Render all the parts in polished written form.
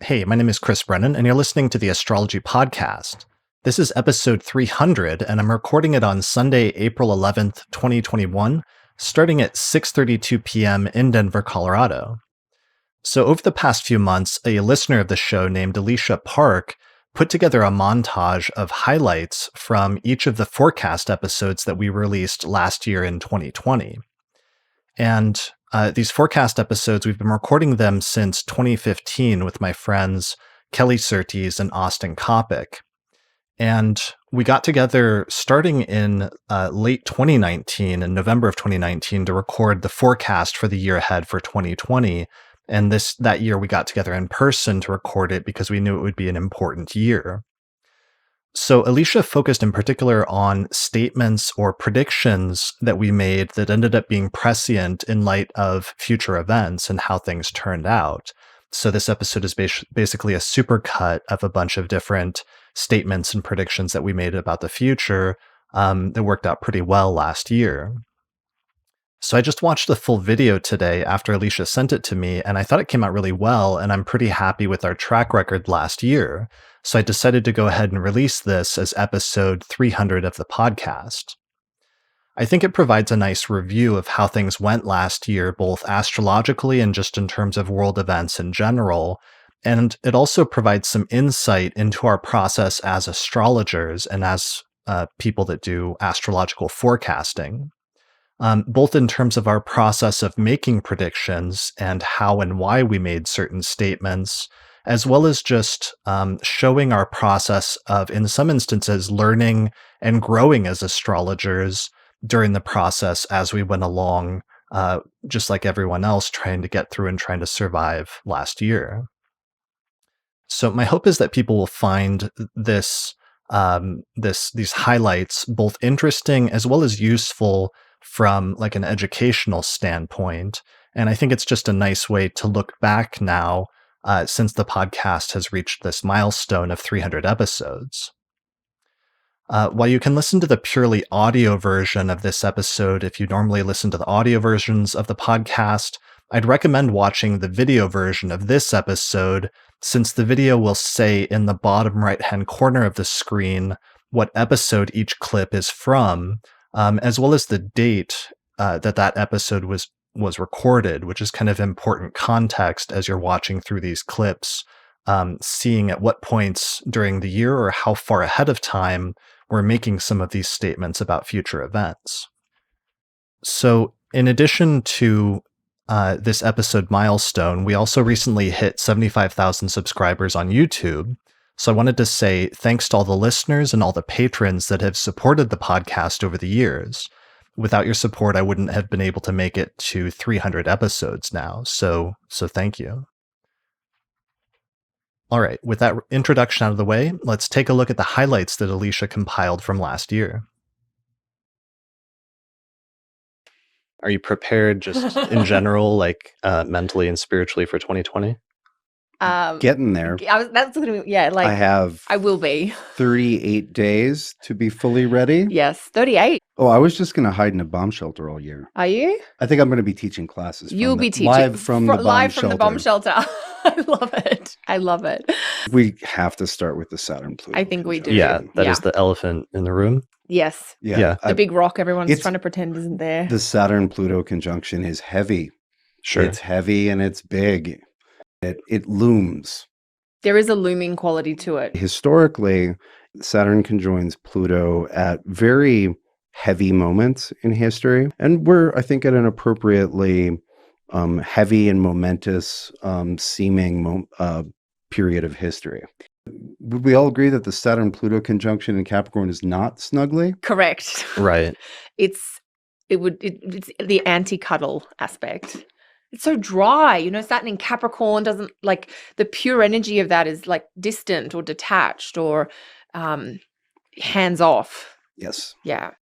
Hey, my name is Chris Brennan, and you're listening to the Astrology Podcast. This is episode 300, and I'm recording it on Sunday, April 11th, 2021, starting at 6:32 p.m. in Denver, Colorado. So over the past few months, a listener of the show named Alisha Park put together a montage of highlights from each of the forecast episodes that we released last year in 2020. And these forecast episodes, we've been recording them since 2015 with my friends Kelly Surtees and Coppock. And we got together starting in late 2019, in November of 2019, to record the forecast for the year ahead for 2020. And that year we got together in person to record it because we knew it would be an important year. So Alisha focused in particular on statements or predictions that we made that ended up being prescient in light of future events and how things turned out. So this episode is basically a supercut of a bunch of different statements and predictions that we made about the future that worked out pretty well last year. So I just watched the full video today after Alisha sent it to me, and I thought it came out really well, and I'm pretty happy with our track record last year. So I decided to go ahead and release this as episode 300 of the podcast. I think it provides a nice review of how things went last year, both astrologically and just in terms of world events in general. And it also provides some insight into our process as astrologers and as people that do astrological forecasting. Both in terms of our process of making predictions and how and why we made certain statements, as well as just showing our process of, in some instances, learning and growing as astrologers during the process as we went along, just like everyone else trying to get through and trying to survive last year. So my hope is that people will find these highlights both interesting as well as useful from like an educational standpoint. And I think it's just a nice way to look back now since the podcast has reached this milestone of 300 episodes. While you can listen to the purely audio version of this episode if you normally listen to the audio versions of the podcast, I'd recommend watching the video version of this episode, since the video will say in the bottom right-hand corner of the screen what episode each clip is from, as well as the date that episode was recorded, which is kind of important context as you're watching through these clips, seeing at what points during the year or how far ahead of time we're making some of these statements about future events. So in addition to this episode milestone, we also recently hit 75,000 subscribers on YouTube. So I wanted to say thanks to all the listeners and all the patrons that have supported the podcast over the years. Without your support, I wouldn't have been able to make it to 300 episodes now. So thank you. All right, with that introduction out of the way, let's take a look at the highlights that Alisha compiled from last year. Are you prepared just in general, like mentally and spiritually for 2020? Getting there. That's gonna be, yeah. Like I will be 38 days to be fully ready. Yes, 38. Oh, I was just going to hide in a bomb shelter all year. Are you? I think I'm going to be teaching classes. You'll be teaching live from the bomb shelter. I love it. I love it. We have to start with the Saturn-Pluto. I think we do. Yeah, that is the elephant in the room. Yes. Yeah. The big rock everyone's trying to pretend isn't there. The Saturn-Pluto conjunction is heavy. Sure. It's heavy and it's big. It looms. There is a looming quality to it. Historically, Saturn conjoins Pluto at very heavy moments in history. And we're, I think, at an appropriately heavy and momentous seeming period of history. Would we all agree that the Saturn-Pluto conjunction in Capricorn is not snuggly? Correct. Right. It's the anti-cuddle aspect. It's so dry, Saturn in Capricorn doesn't, like, the pure energy of that is like distant or detached or hands off. Yes. Yeah.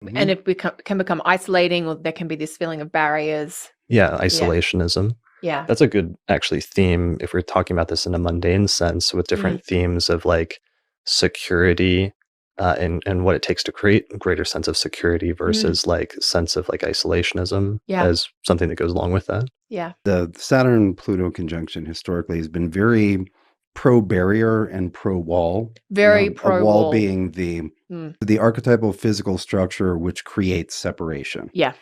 Mm-hmm. And it can become isolating, or there can be this feeling of barriers. Yeah, isolationism. Yeah. That's a good, actually, theme if we're talking about this in a mundane sense, with different themes of like security and what it takes to create a greater sense of security versus like sense of like isolationism as something that goes along with that. Yeah. The Saturn-Pluto conjunction historically has been very pro-barrier and pro-wall. Very A pro wall wall. being Mm. the archetypal physical structure which creates separation. Yeah.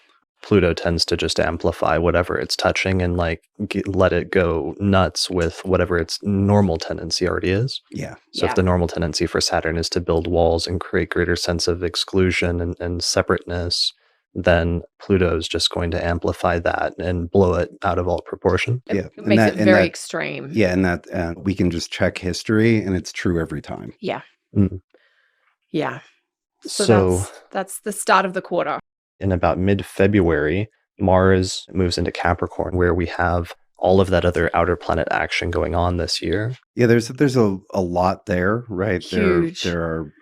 Pluto tends to just amplify whatever it's touching and like let it go nuts with whatever its normal tendency already is. Yeah. So if the normal tendency for Saturn is to build walls and create greater sense of exclusion and separateness, then Pluto is just going to amplify that and blow it out of all proportion. Yeah. It makes it very extreme. Yeah, and that we can just check history and it's true every time. Yeah. Mm. Yeah. So that's the start of the quarter. In about mid-February, Mars moves into Capricorn, where we have all of that other outer planet action going on this year. Yeah, there's a lot there, right? Huge. There are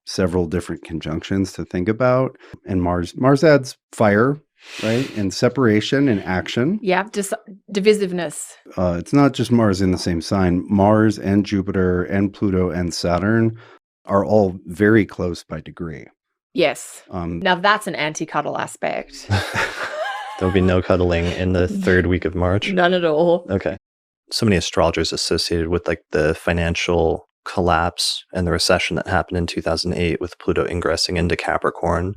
several different conjunctions to think about, and Mars adds fire, right, and separation and action. Yeah, just divisiveness. It's not just Mars in the same sign. Mars and Jupiter and Pluto and Saturn are all very close by degree. Yes. Now that's an anti-cuddle aspect. There'll be no cuddling in the third week of March. None at all. Okay. So many astrologers associated with like the financial collapse and the recession that happened in 2008 with Pluto ingressing into Capricorn.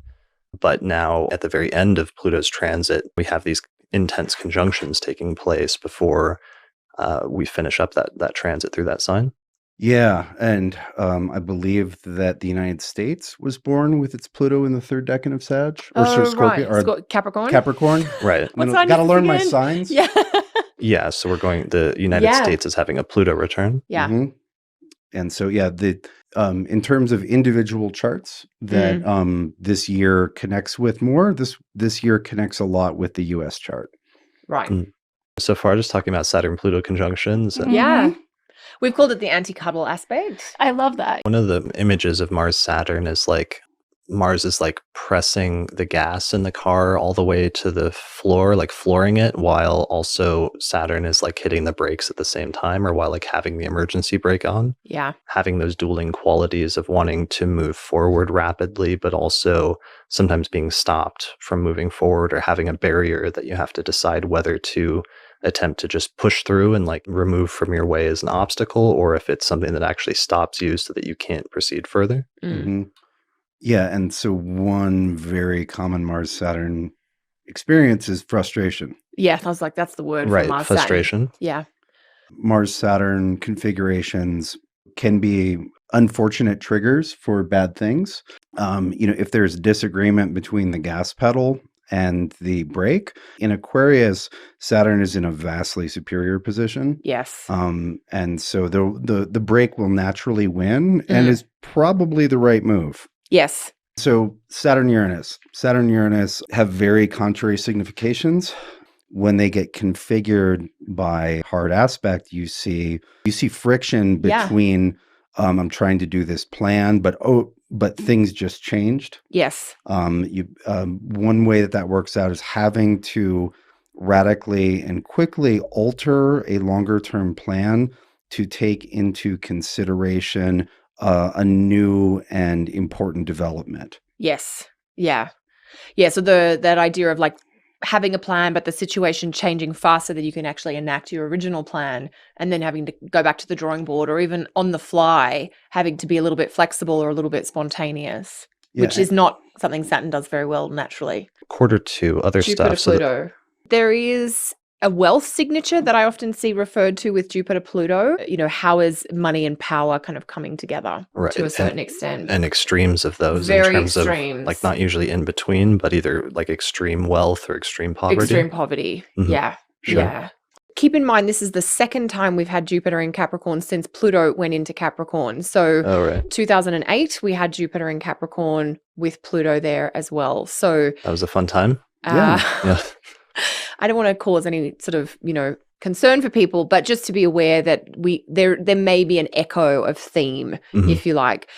But now at the very end of Pluto's transit, we have these intense conjunctions taking place before we finish up that transit through that sign. Yeah, and I believe that the United States was born with its Pluto in the third decan of Sag, or Scorpio, or Capricorn. Capricorn. Right. Got to learn my signs. Yeah. Yeah, so the United States is having a Pluto return. Yeah. Mm-hmm. And so, yeah, in terms of individual charts that this year connects with more, this year connects a lot with the U.S. chart. Right. So far, just talking about Saturn-Pluto conjunctions. And Yeah. We've called it the anti-cuddle aspect. I love that. one of the images of Mars-Saturn is like Mars is like pressing the gas in the car all the way to the floor, like flooring it, while also Saturn is like hitting the brakes at the same time, or while like having the emergency brake on. Yeah. Having those dueling qualities of wanting to move forward rapidly, but also sometimes being stopped from moving forward, or having a barrier that you have to decide whether to attempt to just push through and like remove from your way as an obstacle, or if it's something that actually stops you so that you can't proceed further. Mm-hmm. Yeah, and so one very common Mars-Saturn experience is frustration. Yeah, I was like, that's the word Right, for Mars. frustration. Saturn. Yeah. Mars-Saturn configurations can be unfortunate triggers for bad things. If there's disagreement between the gas pedal and the brake, in Aquarius, Saturn is in a vastly superior position. Yes. And so the brake will naturally win and is probably the right move. Yes. So Saturn-Uranus have very contrary significations. When they get configured by hard aspect, you see friction between I'm trying to do this plan, but things just changed. Yes. One way that works out is having to radically and quickly alter a longer term plan to take into consideration a new and important development. Yes. Yeah. Yeah. So that idea of like having a plan, but the situation changing faster than you can actually enact your original plan, and then having to go back to the drawing board, or even on the fly, having to be a little bit flexible or a little bit spontaneous, which is not something Saturn does very well naturally. Quarter two, other Jupiter, stuff. Pluto. There is a wealth signature that I often see referred to with Jupiter, Pluto. How is money and power kind of coming together to a certain extent? And extremes of those Very in terms extremes. of like not usually in between, but either like extreme wealth or extreme poverty. Extreme poverty. Mhm. Yeah. Sure. Yeah. Keep in mind, this is the second time we've had Jupiter in Capricorn since Pluto went into Capricorn. So 2008, we had Jupiter in Capricorn with Pluto there as well. So that was a fun time. Yeah. I don't want to cause any sort of, concern for people, but just to be aware that there may be an echo of theme, if you like.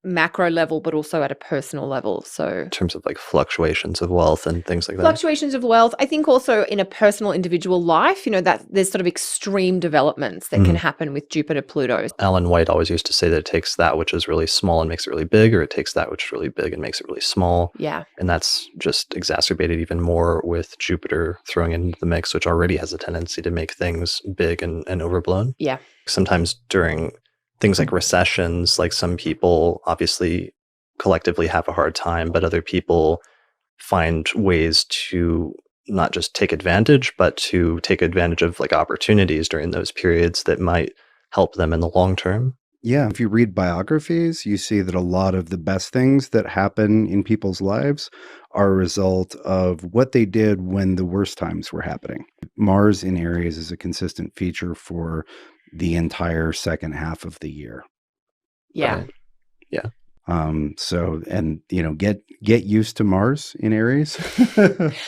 macro level, but also at a personal level. So In terms of like fluctuations of wealth and things like that. fluctuations of wealth. I think also in a personal individual life, that there's sort of extreme developments that can happen with Jupiter Pluto. Alan White always used to say that it takes that which is really small and makes it really big, or it takes that which is really big and makes it really small. Yeah. And that's just exacerbated even more with Jupiter throwing into the mix, which already has a tendency to make things big and overblown. Yeah. Sometimes during things like recessions, like some people obviously collectively have a hard time, but other people find ways to not just take advantage, but to take advantage of like opportunities during those periods that might help them in the long term. Yeah, if you read biographies, you see that a lot of the best things that happen in people's lives are a result of what they did when the worst times were happening. Mars in Aries is a consistent feature for the entire second half of the year. Yeah. Right. Yeah. Get used to Mars in Aries.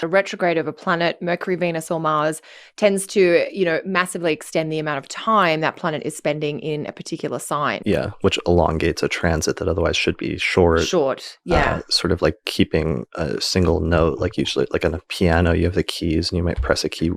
A retrograde of a planet, Mercury, Venus, or Mars, tends to, massively extend the amount of time that planet is spending in a particular sign. Yeah, which elongates a transit that otherwise should be short. Short, yeah. Sort of like keeping a single note, like usually like on a piano, you have the keys and you might press a key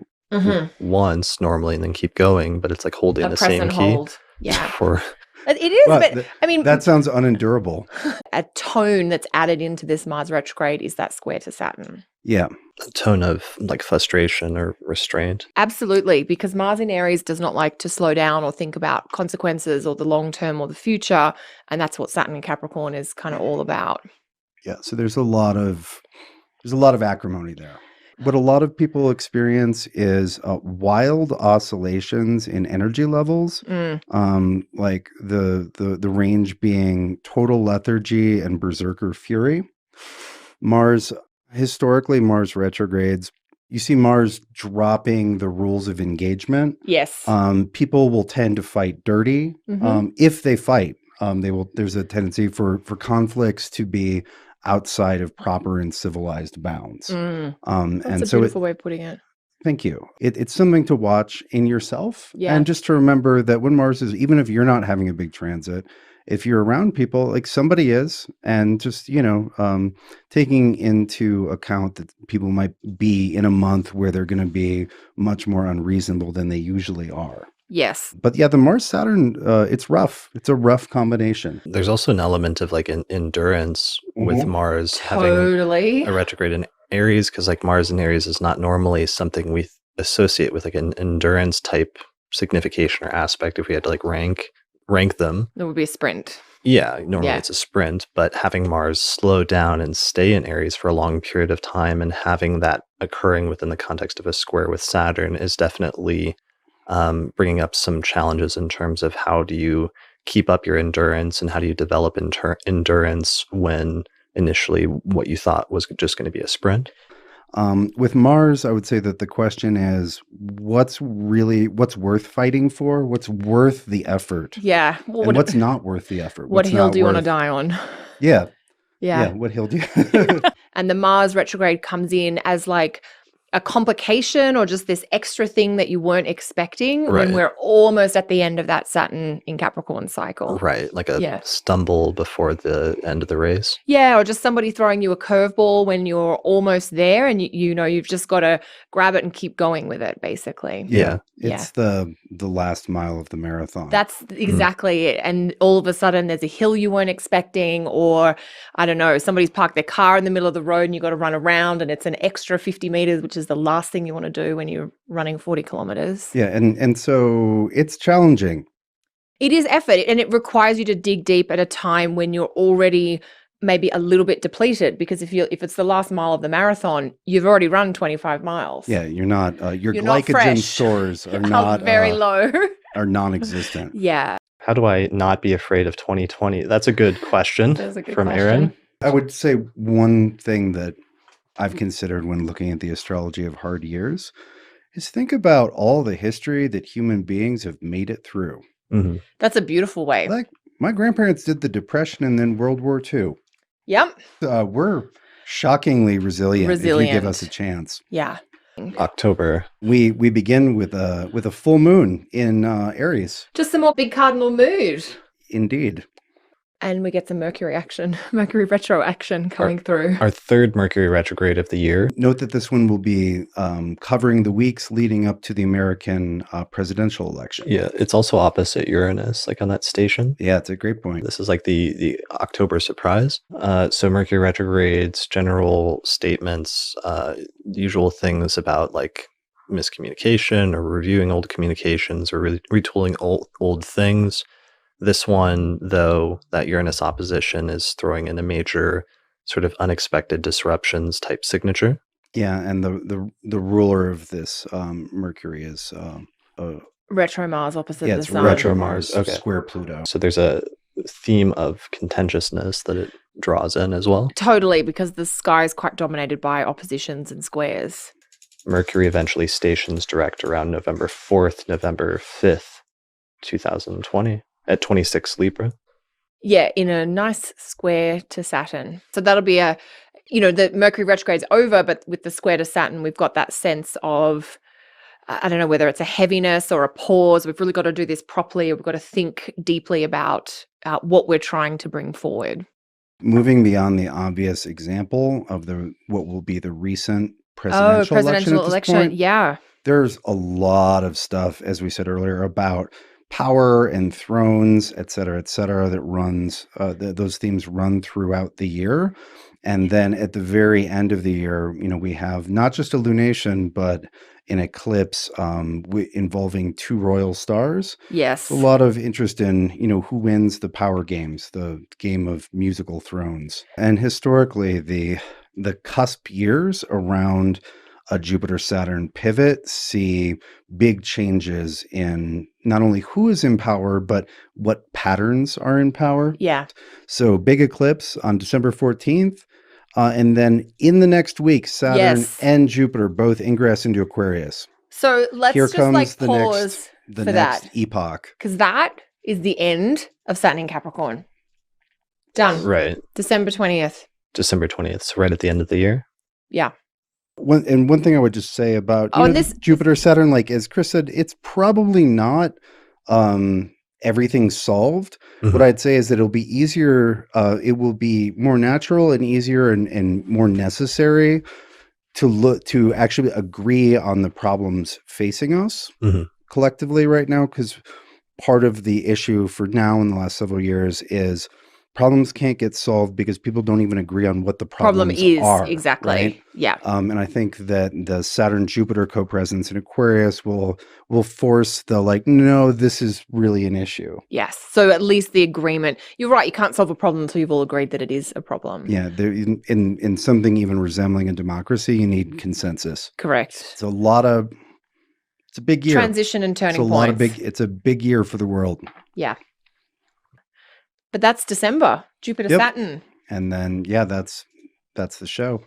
once normally and then keep going, but it's like holding the same key. Hold. Yeah. For It is, Well, but I mean, that sounds unendurable. a tone that's added into this Mars retrograde is that square to Saturn. Yeah. a tone of like frustration or restraint. Absolutely, because Mars in Aries does not like to slow down or think about consequences or the long term or the future. And that's what Saturn in Capricorn is kind of all about. Yeah. So there's a lot of acrimony there. What a lot of people experience is wild oscillations in energy levels, like the range being total lethargy and berserker fury. Historically, Mars retrogrades, you see Mars dropping the rules of engagement. Yes. People will tend to fight dirty. If they fight, there's a tendency for conflicts to be outside of proper and civilized bounds. That's And a so beautiful way of putting it. thank you. It's something to watch in yourself. Yeah. And just to remember that when Mars is, even if you're not having a big transit, if you're around people, like somebody is, and just, taking into account that people might be in a month where they're going to be much more unreasonable than they usually are. Yes. But yeah, the Mars-Saturn, it's rough. It's a rough combination. There's also an element of like endurance with Mars having Totally. a retrograde in Aries, because like Mars in Aries is not normally something we associate with like an endurance type signification or aspect. If we had to like rank them, It would be a sprint. yeah, normally it's a sprint, but having Mars slow down and stay in Aries for a long period of time and having that occurring within the context of a square with Saturn is definitely bringing up some challenges in terms of how do you keep up your endurance and how do you develop endurance when initially what you thought was just going to be a sprint. With Mars, I would say that the question is, what's worth fighting for? What's worth the effort? Yeah. Well, And what's not worth the effort? what What's hill not do you want to worth- die on? Yeah. Yeah. What hill do you? And the Mars retrograde comes in as like a complication or just this extra thing that you weren't expecting Right. when we're almost at the end of that Saturn in Capricorn cycle. Right, like a Yeah. stumble before the end of the race. Yeah, or just somebody throwing you a curveball when you're almost there and you've just got to grab it and keep going with it, basically. Yeah. It's the last mile of the marathon. That's exactly it. And all of a sudden there's a hill you weren't expecting, or I don't know, somebody's parked their car in the middle of the road and you got to run around and it's an extra 50 meters, which is the last thing you want to do when you're running 40 kilometers. Yeah, and so it's challenging. It is effort and it requires you to dig deep at a time when you're already maybe a little bit depleted, because if it's the last mile of the marathon, you've already run 25 miles. Yeah, you're not your You're not glycogen fresh. stores are Are not very low. are non-existent. Yeah. How do I not be afraid of 2020? That's a good question That's a good from question. Aaron. I would say one thing that I've considered when looking at the astrology of hard years is think about all the history that human beings have made it through. Mhm. That's a beautiful way. Like my grandparents did the Depression and then World War II. Yep. We're shockingly resilient if you give Resilient. us a chance. Yeah. October. We begin with a full moon in Aries. Just some more big cardinal mood. Indeed. And we get some Mercury action, Mercury retro action coming through. Our third Mercury retrograde of the year. Note that this one will be covering the weeks leading up to the American presidential election. Yeah, it's also opposite Uranus, like on that station. Yeah, it's a great point. This is like the October surprise. So Mercury retrogrades, general statements, usual things about like miscommunication or reviewing old communications or retooling old things. This one, though, that Uranus opposition is throwing in a major sort of unexpected disruptions type signature. Yeah, and the ruler of this Mercury is retro Mars opposite the it's sun. retro Mars Okay. square Pluto. So there's a theme of contentiousness that it draws in as well. Totally, because the sky is quite dominated by oppositions and squares. Mercury eventually stations direct around November 4th, November 5th, 2020 at 26 Libra. Yeah, in a nice square to Saturn. So that'll be the Mercury retrograde's over, but with the square to Saturn, we've got that sense of, I don't know whether it's a heaviness or a pause. We've really got to do this properly. We've got to think deeply about what we're trying to bring forward. Moving beyond the obvious example of what will be the recent presidential election, point, yeah. There's a lot of stuff, as we said earlier, about power and thrones, et cetera, that runs, those themes run throughout the year. And then at the very end of the year, we have not just a lunation, but an eclipse involving two royal stars. Yes. A lot of interest in, who wins the power games, the game of musical thrones. And historically, the cusp years around a Jupiter-Saturn pivot see big changes in not only who is in power, but what patterns are in power. Yeah. So big eclipse on December 14th. And then in the next week, Saturn and Jupiter both ingress into Aquarius. So let's Here just comes pause the for next that. epoch. Because that is the end of Saturn in Capricorn. Done. Right. December 20th. December 20th, so right at the end of the year. Yeah. One thing I would just say about Jupiter, Saturn, like as Chris said, it's probably not everything solved. Mm-hmm. What I'd say is that it'll be easier. It will be more natural and easier and more necessary to actually agree on the problems facing us collectively right now. Because part of the issue for now in the last several years is problems can't get solved because people don't even agree on what the problems are. Exactly. Right? Yeah. And I think that the Saturn-Jupiter co-presence in Aquarius will force no, this is really an issue. Yes. So at least the agreement. You're right. You can't solve a problem until you've all agreed that it is a problem. Yeah. In something even resembling a democracy, you need consensus. Correct. It's a big year. Transition and turning points. It's a big year for the world. Yeah. But that's December, Jupiter, Saturn. And then, that's the show.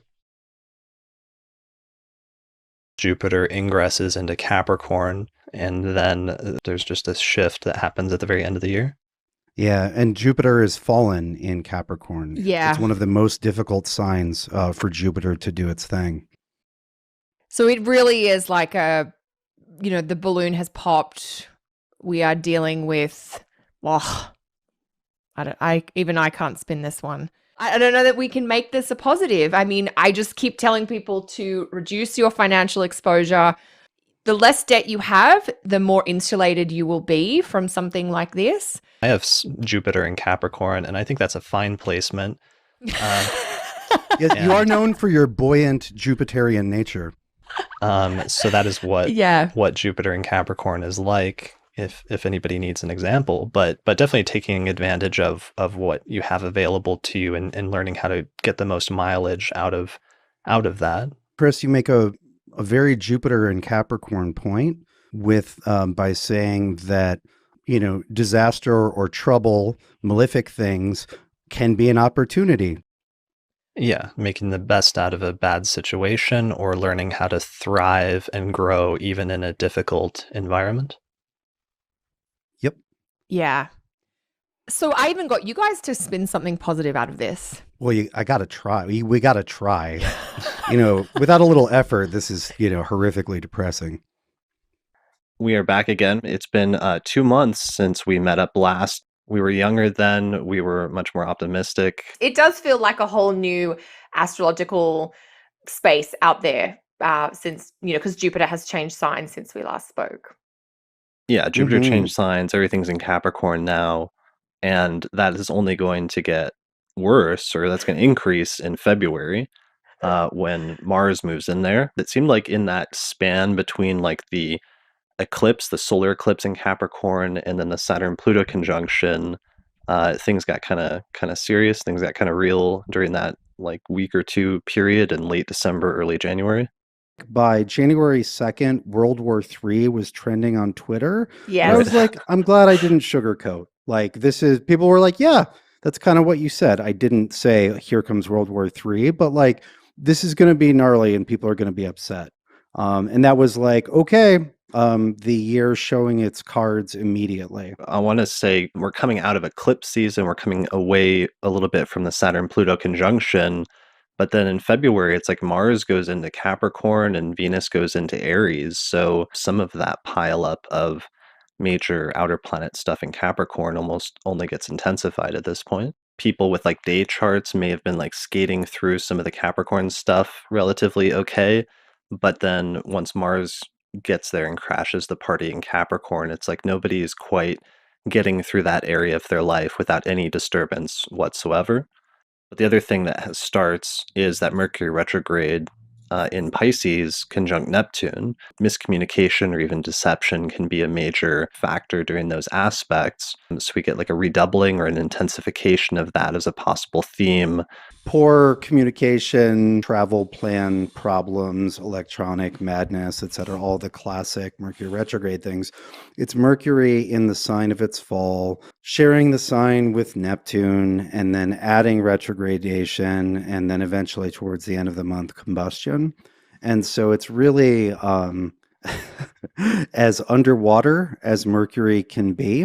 Jupiter ingresses into Capricorn, and then there's just this shift that happens at the very end of the year. Yeah, and Jupiter is fallen in Capricorn. Yeah. It's one of the most difficult signs for Jupiter to do its thing. So it really is like the balloon has popped. We are dealing with, I can't spin this one. I don't know that we can make this a positive. I mean, I just keep telling people to reduce your financial exposure. The less debt you have, the more insulated you will be from something like this. I have Jupiter in Capricorn, and I think that's a fine placement. Yes, you are known for your buoyant Jupiterian nature. So that is what Jupiter in Capricorn is like. If anybody needs an example, but definitely taking advantage of what you have available to you and learning how to get the most mileage out of that. Chris, you make a very Jupiter and Capricorn point with by saying that disaster or trouble, malefic things can be an opportunity. Yeah, making the best out of a bad situation or learning how to thrive and grow even in a difficult environment. Yeah. So I even got you guys to spin something positive out of this. Well, I got to try. We got to try. Without a little effort, this is, horrifically depressing. We are back again. It's been 2 months since we met up last. We were younger then. We were much more optimistic. It does feel like a whole new astrological space out there since, because Jupiter has changed signs since we last spoke. Yeah, Jupiter Mhm. changed signs. Everything's in Capricorn now. And that is only going to get worse, or that's going to increase in February when Mars moves in there. It seemed like in that span between like the eclipse, the solar eclipse in Capricorn, and then the Saturn Pluto conjunction, things got kind of serious. Things got kind of real during that like week or two period in late December, early January. By January 2nd, World War III was trending on Twitter. And I Yes. was like, I'm glad I didn't sugarcoat. Like, people were like, yeah, that's kind of what you said. I didn't say, here comes World War III, but like, this is going to be gnarly and people are going to be upset. And that was like, okay, the year showing its cards immediately. I want to say we're coming out of eclipse season. We're coming away a little bit from the Saturn Pluto conjunction. But then in February, it's like Mars goes into Capricorn and Venus goes into Aries. So some of that pileup of major outer planet stuff in Capricorn almost only gets intensified at this point. People with like day charts may have been like skating through some of the Capricorn stuff relatively okay. But then once Mars gets there and crashes the party in Capricorn, it's like nobody's quite getting through that area of their life without any disturbance whatsoever. But the other thing that starts is that Mercury retrograde in Pisces conjunct Neptune. Miscommunication or even deception can be a major factor during those aspects. So we get like a redoubling or an intensification of that as a possible theme. Poor communication, travel plan problems, electronic madness, etc., all the classic Mercury retrograde things. It's Mercury in the sign of its fall, sharing the sign with Neptune, and then adding retrogradation, and then eventually towards the end of the month, combustion. And so it's really as underwater as Mercury can be.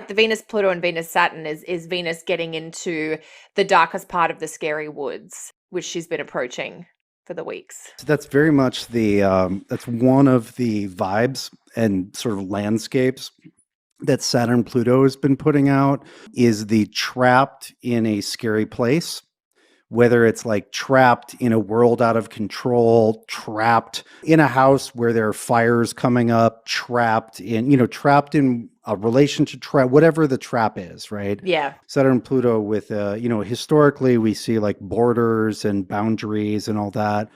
The Venus, Pluto, and Venus, Saturn is Venus getting into the darkest part of the scary woods, which she's been approaching for the weeks. So that's very much that's one of the vibes and sort of landscapes that Saturn Pluto has been putting out, is the trapped in a scary place. Whether it's like trapped in a world out of control, trapped in a house where there are fires coming up, trapped in a relation to trap, whatever the trap is, right? Yeah. Saturn Pluto with, historically we see like borders and boundaries and all that.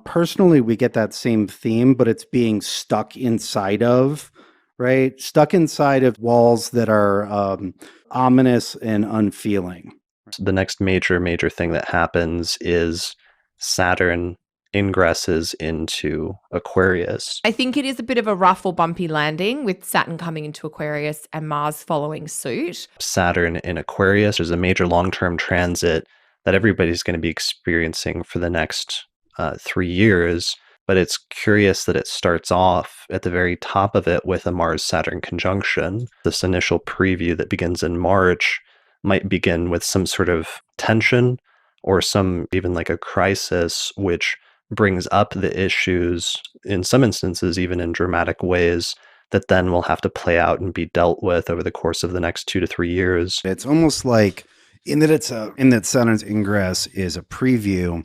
Personally, we get that same theme, but it's being stuck inside of, right? Stuck inside of walls that are ominous and unfeeling. The next major thing that happens is Saturn ingresses into Aquarius. I think it is a bit of a rough or bumpy landing with Saturn coming into Aquarius and Mars following suit. Saturn in Aquarius is a major long-term transit that everybody's going to be experiencing for the next 3 years. But it's curious that it starts off at the very top of it with a Mars-Saturn conjunction. This initial preview that begins in March might begin with some sort of tension or some even like a crisis, which brings up the issues in some instances, even in dramatic ways, that then will have to play out and be dealt with over the course of the next 2 to 3 years. It's almost like in that Saturn's ingress is a preview.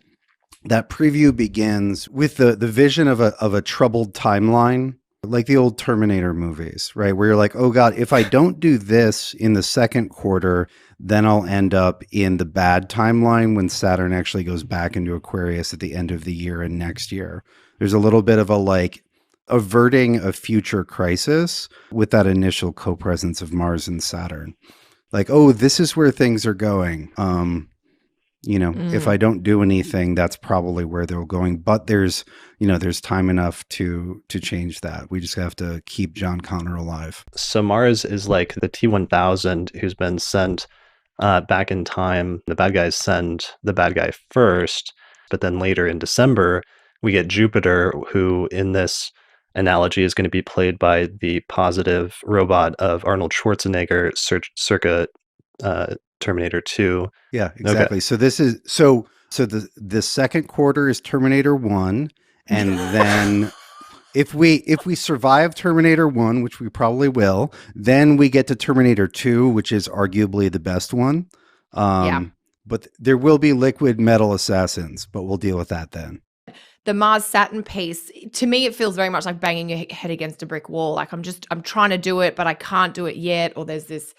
That preview begins with the vision of a troubled timeline, like the old Terminator movies, right? Where you're like, oh God, if I don't do this in the second quarter, then I'll end up in the bad timeline when Saturn actually goes back into Aquarius at the end of the year and next year. There's a little bit of a like averting a future crisis with that initial co-presence of Mars and Saturn. Like, oh, this is where things are going. If I don't do anything, that's probably where they're going. But there's time enough to change that. We just have to keep John Connor alive. So Mars is like the T-1000 who's been sent back in time. The bad guys send the bad guy first, but then later in December, we get Jupiter, who in this analogy is going to be played by the positive robot of Arnold Schwarzenegger, circa Terminator 2. Yeah, exactly. Okay. So this is so the second quarter is Terminator 1, and then if we survive Terminator 1, which we probably will, then we get to Terminator 2, which is arguably the best one. Yeah. But there will be liquid metal assassins, but we'll deal with that then. The Mars Saturn piece, to me, it feels very much like banging your head against a brick wall. Like I'm trying to do it, but I can't do it yet. Or there's this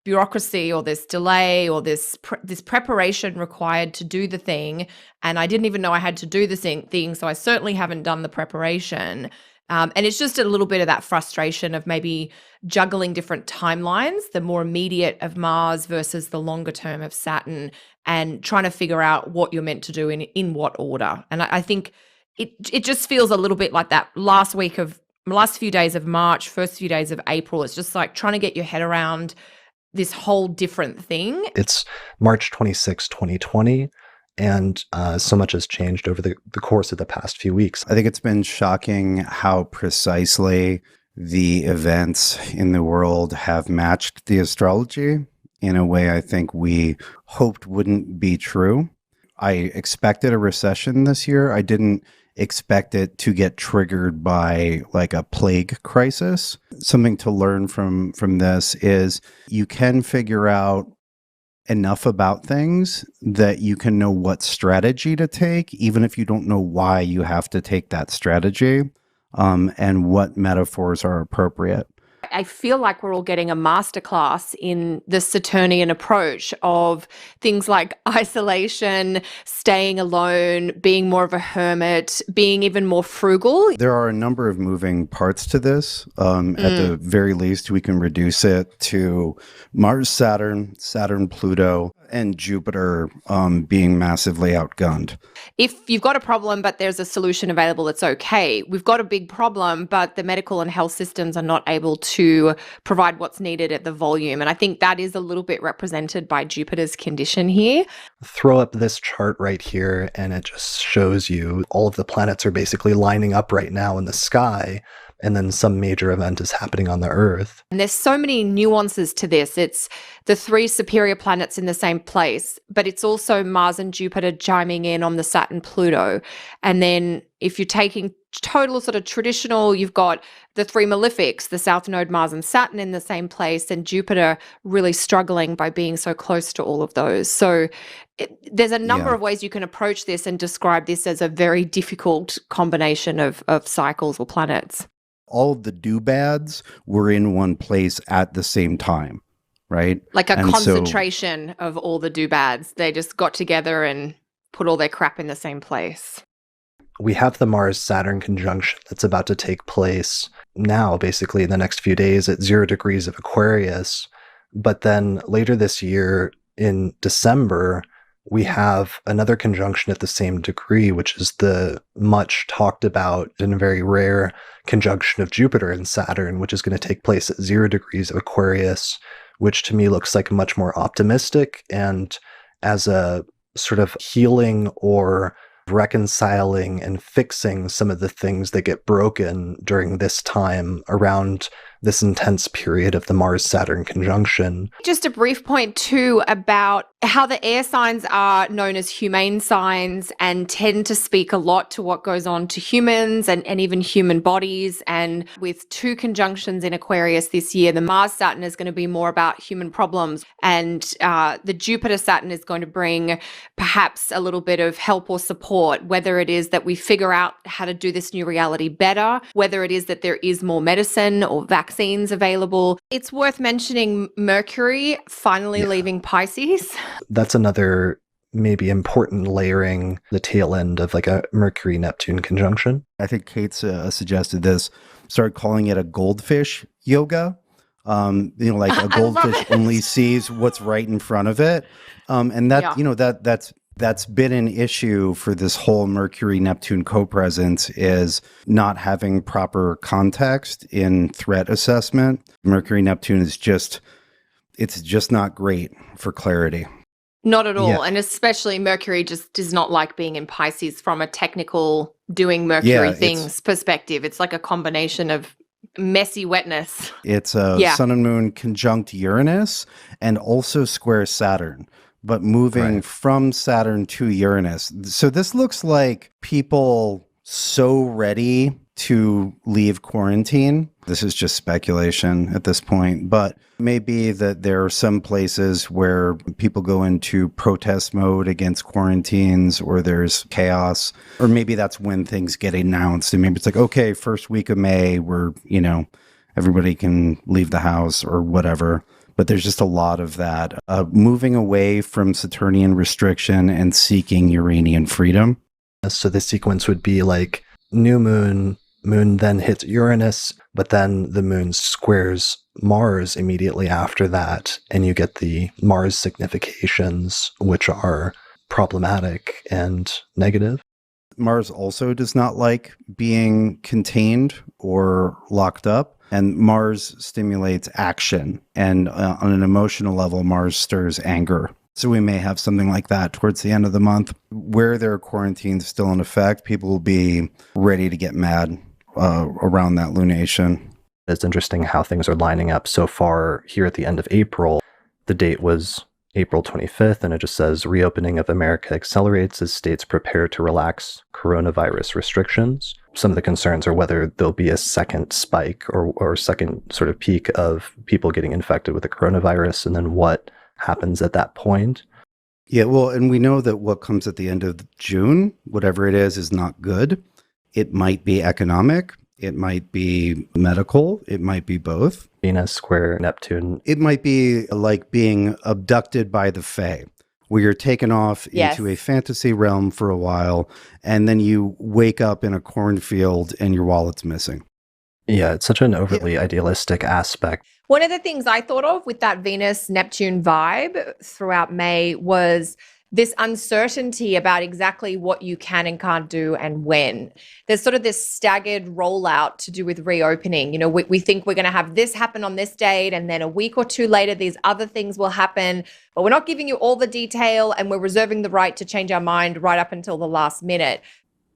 bureaucracy or this delay or this preparation required to do the thing. And I didn't even know I had to do the thing. So I certainly haven't done the preparation. And it's just a little bit of that frustration of maybe juggling different timelines, the more immediate of Mars versus the longer term of Saturn, and trying to figure out what you're meant to do in what order. And I think it just feels a little bit like that last few days of March, first few days of April. It's just like trying to get your head around this whole different thing. It's March 26, 2020. And so much has changed over the course of the past few weeks. I think it's been shocking how precisely the events in the world have matched the astrology in a way I think we hoped wouldn't be true. I expected a recession this year. I didn't expect it to get triggered by like a plague crisis. Something to learn from this is you can figure out enough about things that you can know what strategy to take, even if you don't know why you have to take that strategy, and what metaphors are appropriate. I feel like we're all getting a masterclass in the Saturnian approach of things like isolation, staying alone, being more of a hermit, being even more frugal. There are a number of moving parts to this. At the very least, we can reduce it to Mars, Saturn, Pluto, and Jupiter being massively outgunned. If you've got a problem, but there's a solution available, it's okay. We've got a big problem, but the medical and health systems are not able to provide what's needed at the volume. And I think that is a little bit represented by Jupiter's condition here. Throw up this chart right here, and it just shows you all of the planets are basically lining up right now in the sky. And then some major event is happening on the Earth. And there's so many nuances to this. It's the three superior planets in the same place, but it's also Mars and Jupiter chiming in on the Saturn-Pluto. And then if you're taking total sort of traditional, you've got the three malefics, the South Node, Mars and Saturn in the same place, and Jupiter really struggling by being so close to all of those. So there's a number of ways you can approach this and describe this as a very difficult combination of cycles or planets. All of the do-bads were in one place at the same time, right? Like a concentration of all the do-bads. They just got together and put all their crap in the same place. We have the Mars-Saturn conjunction that's about to take place now, basically in the next few days at 0 degrees of Aquarius. But then later this year in December, we have another conjunction at the same degree, which is the much talked about and very rare conjunction of Jupiter and Saturn, which is going to take place at 0 degrees of Aquarius, which to me looks like much more optimistic and as a sort of healing or reconciling and fixing some of the things that get broken during this time around this intense period of the Mars-Saturn conjunction. Just a brief point too about how the air signs are known as humane signs and tend to speak a lot to what goes on to humans and even human bodies. And with 2 conjunctions in Aquarius this year, the Mars-Saturn is going to be more about human problems, and the Jupiter-Saturn is going to bring perhaps a little bit of help or support, whether it is that we figure out how to do this new reality better, whether it is that there is more medicine or vaccines available. It's worth mentioning Mercury finally leaving Pisces. That's another maybe important layering, the tail end of like a Mercury-Neptune conjunction. I think Kate suggested this, start calling it a goldfish yoga. Like a goldfish only sees what's right in front of it. And that, that's been an issue for this whole Mercury-Neptune co-presence, is not having proper context in threat assessment. Mercury-Neptune is just not great for clarity. Not at all. Yeah. And especially Mercury just does not like being in Pisces from a technical doing Mercury things perspective. It's like a combination of messy wetness. It's a sun and moon conjunct Uranus and also square Saturn, but moving from Saturn to Uranus. So this looks like people so ready to leave quarantine. This is just speculation at this point, but maybe that there are some places where people go into protest mode against quarantines, or there's chaos, or maybe that's when things get announced. And maybe it's like, okay, first week of May, we're, everybody can leave the house or whatever. But there's just a lot of that, moving away from Saturnian restriction and seeking Uranian freedom. So the sequence would be like new moon then hits Uranus, but then the moon squares Mars immediately after that, and you get the Mars significations, which are problematic and negative. Mars also does not like being contained or locked up. And Mars stimulates action. And on an emotional level, Mars stirs anger. So we may have something like that towards the end of the month. Where there are quarantines still in effect, people will be ready to get mad around that lunation. It's interesting how things are lining up so far here at the end of April. The date was April 25th, and it just says reopening of America accelerates as states prepare to relax coronavirus restrictions. Some of the concerns are whether there'll be a second spike or second sort of peak of people getting infected with the coronavirus, and then what happens at that point. Yeah, well, and we know that what comes at the end of June, whatever it is not good. It might be economic. It might be medical. It might be both. Venus square Neptune. It might be like being abducted by the Fae, where you're taken off into a fantasy realm for a while, and then you wake up in a cornfield and your wallet's missing. Yeah, it's such an overly idealistic aspect. One of the things I thought of with that Venus-Neptune vibe throughout May was this uncertainty about exactly what you can and can't do and when. There's sort of this staggered rollout to do with reopening. We think we're going to have this happen on this date, and then a week or two later, these other things will happen. But we're not giving you all the detail, and we're reserving the right to change our mind right up until the last minute.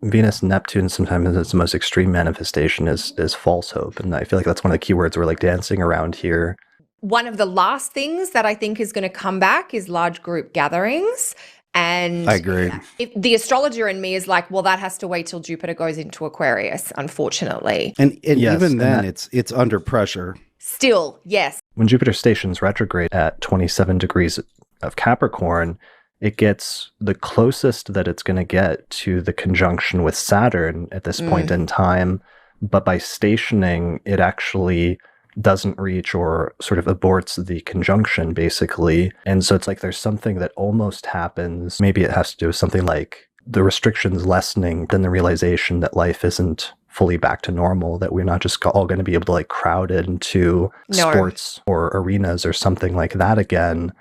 Venus and Neptune, sometimes its most extreme manifestation is false hope. And I feel like that's one of the keywords we're like dancing around here. One of the last things that I think is going to come back is large group gatherings. And I agree. The astrologer in me is like, well, that has to wait till Jupiter goes into Aquarius, unfortunately. And yes, even then, it's under pressure. Still, yes. When Jupiter stations retrograde at 27 degrees of Capricorn, it gets the closest that it's going to get to the conjunction with Saturn at this point in time. But by stationing, it actually doesn't reach or sort of aborts the conjunction, basically. And so it's like there's something that almost happens. Maybe it has to do with something like the restrictions lessening, then the realization that life isn't fully back to normal, that we're not just all going to be able to like crowd into sports or arenas or something like that again.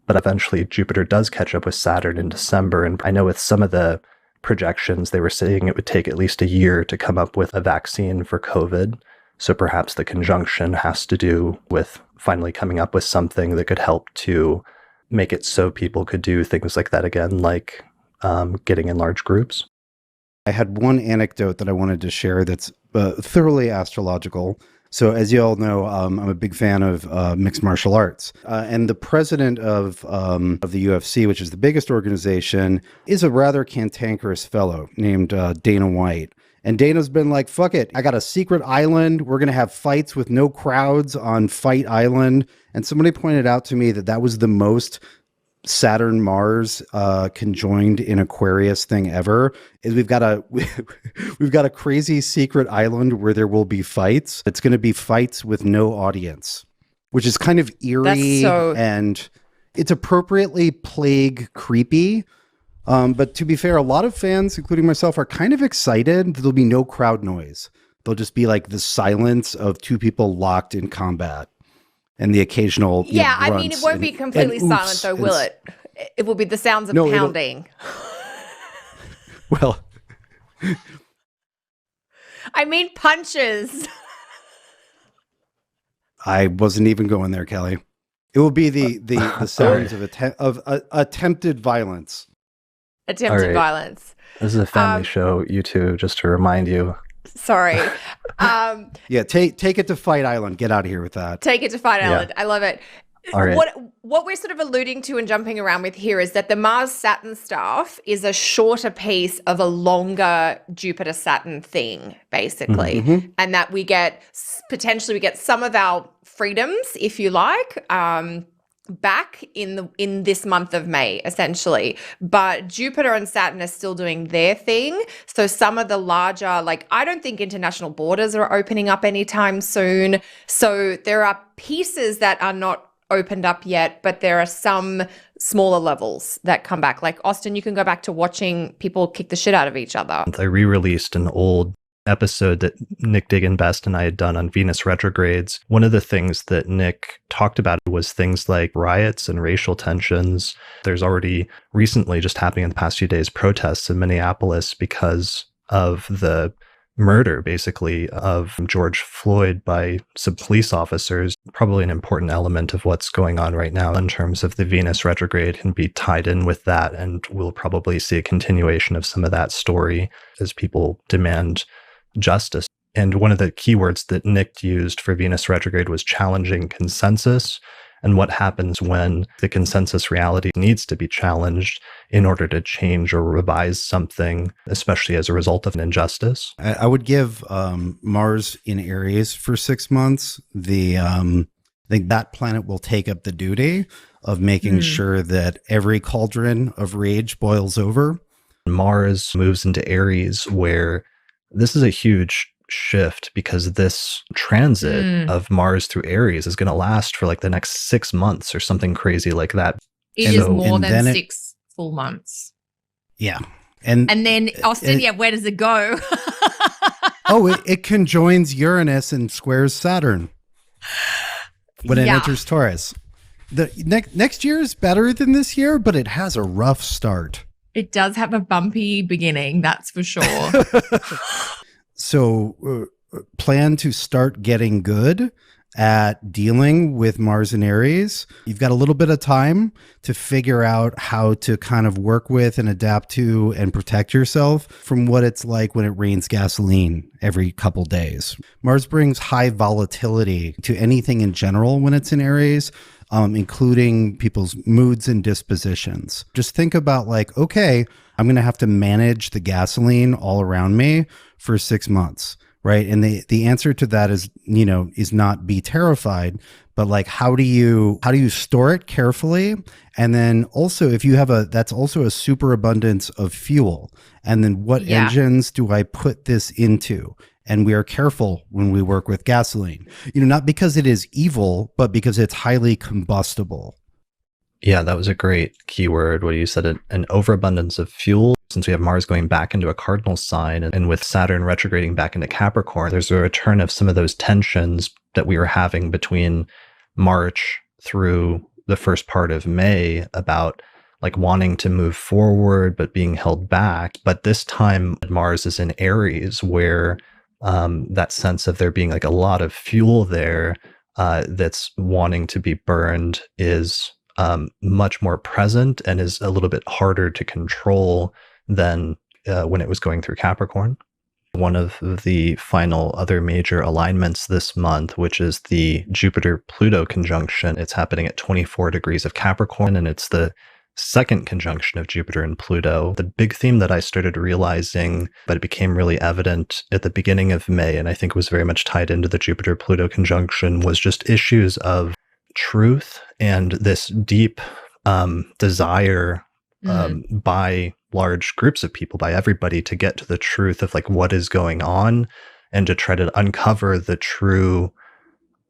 But eventually Jupiter does catch up with Saturn in December. And I know with some of the projections, they were saying it would take at least a year to come up with a vaccine for COVID. So perhaps the conjunction has to do with finally coming up with something that could help to make it so people could do things like that again, like getting in large groups. I had one anecdote that I wanted to share that's thoroughly astrological. So as you all know, I'm a big fan of mixed martial arts. And the president of the UFC, which is the biggest organization, is a rather cantankerous fellow named Dana White. And Dana's been like, fuck it. I got a secret island. We're going to have fights with no crowds on Fight Island. And somebody pointed out to me that was the most Saturn Mars conjoined in Aquarius thing ever. Is we've got a crazy secret island where there will be fights. It's going to be fights with no audience, which is kind of eerie and it's appropriately plague creepy. But to be fair, a lot of fans, including myself, are kind of excited that there'll be no crowd noise. There'll just be like the silence of two people locked in combat and the occasional I mean, it won't be completely silent, though, will it? It will be the sounds of pounding. Well, I mean, punches. I wasn't even going there, Kelly. It will be the sounds of attempted violence. Attempted violence. This is a family show, you two, just to remind you. Sorry. Yeah, take it to Fight Island. Get out of here with that. Take it to Fight Island. I love it. All right. What we're sort of alluding to and jumping around with here is that the Mars-Saturn stuff is a shorter piece of a longer Jupiter-Saturn thing, basically. Mm-hmm. And that we get, potentially we get some of our freedoms, if you like, back in this month of May, essentially. But Jupiter and Saturn are still doing their thing. So some of the larger, like, I don't think international borders are opening up anytime soon. So there are pieces that are not opened up yet, but there are some smaller levels that come back. Like, Austin, you can go back to watching people kick the shit out of each other. I re-released an old episode that Nick Diggin-Best and I had done on Venus retrogrades. One of the things that Nick talked about was things like riots and racial tensions. There's already recently, just happening in the past few days, protests in Minneapolis because of the murder, basically, of George Floyd by some police officers. Probably an important element of what's going on right now in terms of the Venus retrograde can be tied in with that. And we'll probably see a continuation of some of that story as people demand justice. And one of the keywords that Nick used for Venus retrograde was challenging consensus, and what happens when the consensus reality needs to be challenged in order to change or revise something, especially as a result of an injustice. I would give Mars in Aries for 6 months. I think that planet will take up the duty of making sure that every cauldron of rage boils over. Mars moves into Aries, where this is a huge shift because this transit of Mars through Aries is going to last for like the next 6 months or something crazy like that. It is more than 6 full months. Yeah. And then, Austin, where does it go? It conjoins Uranus and squares Saturn when it enters Taurus. The next year is better than this year, but it has a rough start. It does have a bumpy beginning, that's for sure. So plan to start getting good at dealing with Mars and Aries. You've got a little bit of time to figure out how to kind of work with and adapt to and protect yourself from what it's like when it rains gasoline every couple days. Mars brings high volatility to anything in general when it's in Aries, including people's moods and dispositions. Just think about like, okay, I'm going to have to manage the gasoline all around me for 6 months, right? And the answer to that is, is not be terrified, but like, how do you store it carefully? And then also, if you have that's also a superabundance of fuel. And then what engines do I put this into? And we are careful when we work with gasoline, not because it is evil, but because it's highly combustible. Yeah, that was a great keyword. What you said, an overabundance of fuel. Since we have Mars going back into a cardinal sign and with Saturn retrograding back into Capricorn, there's a return of some of those tensions that we were having between March through the first part of May about like wanting to move forward, but being held back. But this time Mars is in Aries, where that sense of there being like a lot of fuel there that's wanting to be burned is much more present and is a little bit harder to control than when it was going through Capricorn. One of the final other major alignments this month, which is the Jupiter-Pluto conjunction. It's happening at 24 degrees of Capricorn, and it's the second conjunction of Jupiter and Pluto. The big theme that I started realizing, but it became really evident at the beginning of May, and I think was very much tied into the Jupiter-Pluto conjunction, was just issues of truth and this deep desire by large groups of people, by everybody, to get to the truth of like what is going on and to try to uncover the true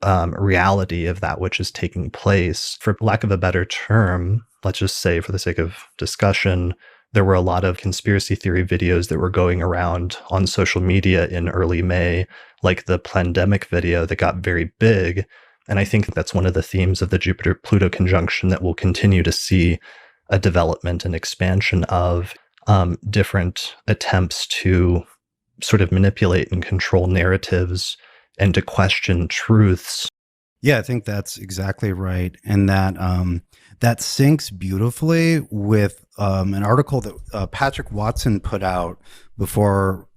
reality of that which is taking place. For lack of a better term, let's just say for the sake of discussion, there were a lot of conspiracy theory videos that were going around on social media in early May, like the Plandemic video that got very big. And I think that's one of the themes of the Jupiter-Pluto conjunction that we'll continue to see a development and expansion of different attempts to sort of manipulate and control narratives and to question truths. Yeah, I think that's exactly right. And that that syncs beautifully with an article that Patrick Watson put out before,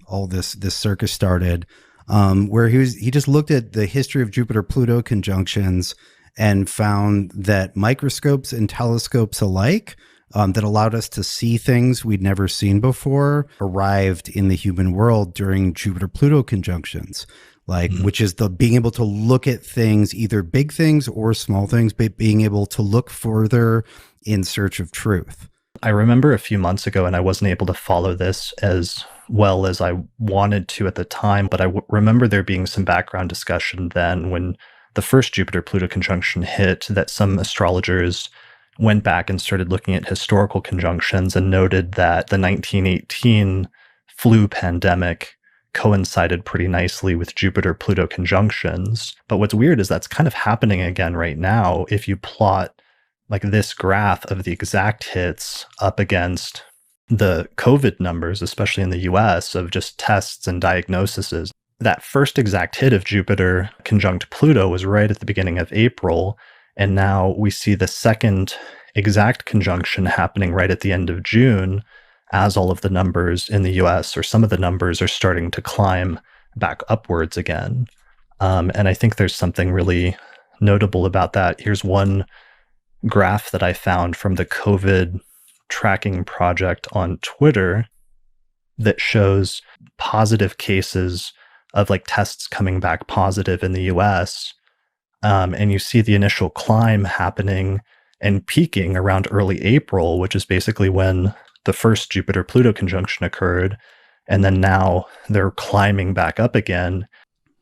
all this circus started, where he just looked at the history of Jupiter-Pluto conjunctions and found that microscopes and telescopes alike that allowed us to see things we'd never seen before arrived in the human world during Jupiter-Pluto conjunctions, which is the being able to look at things, either big things or small things, but being able to look further in search of truth. I remember a few months ago, and I wasn't able to follow this as well as I wanted to at the time, but I remember there being some background discussion then when the first Jupiter-Pluto conjunction hit, that some astrologers went back and started looking at historical conjunctions and noted that the 1918 flu pandemic coincided pretty nicely with Jupiter-Pluto conjunctions. But what's weird is that's kind of happening again right now. If you plot this graph of the exact hits up against the COVID numbers, especially in the US, of just tests and diagnoses, that first exact hit of Jupiter conjunct Pluto was right at the beginning of April. And now we see the second exact conjunction happening right at the end of June, as all of the numbers in the US, or some of the numbers, are starting to climb back upwards again. And I think there's something really notable about that. Here's one graph that I found from the COVID tracking project on Twitter that shows positive cases of tests coming back positive in the US. And you see the initial climb happening and peaking around early April, which is basically when the first Jupiter-Pluto conjunction occurred. And then now they're climbing back up again.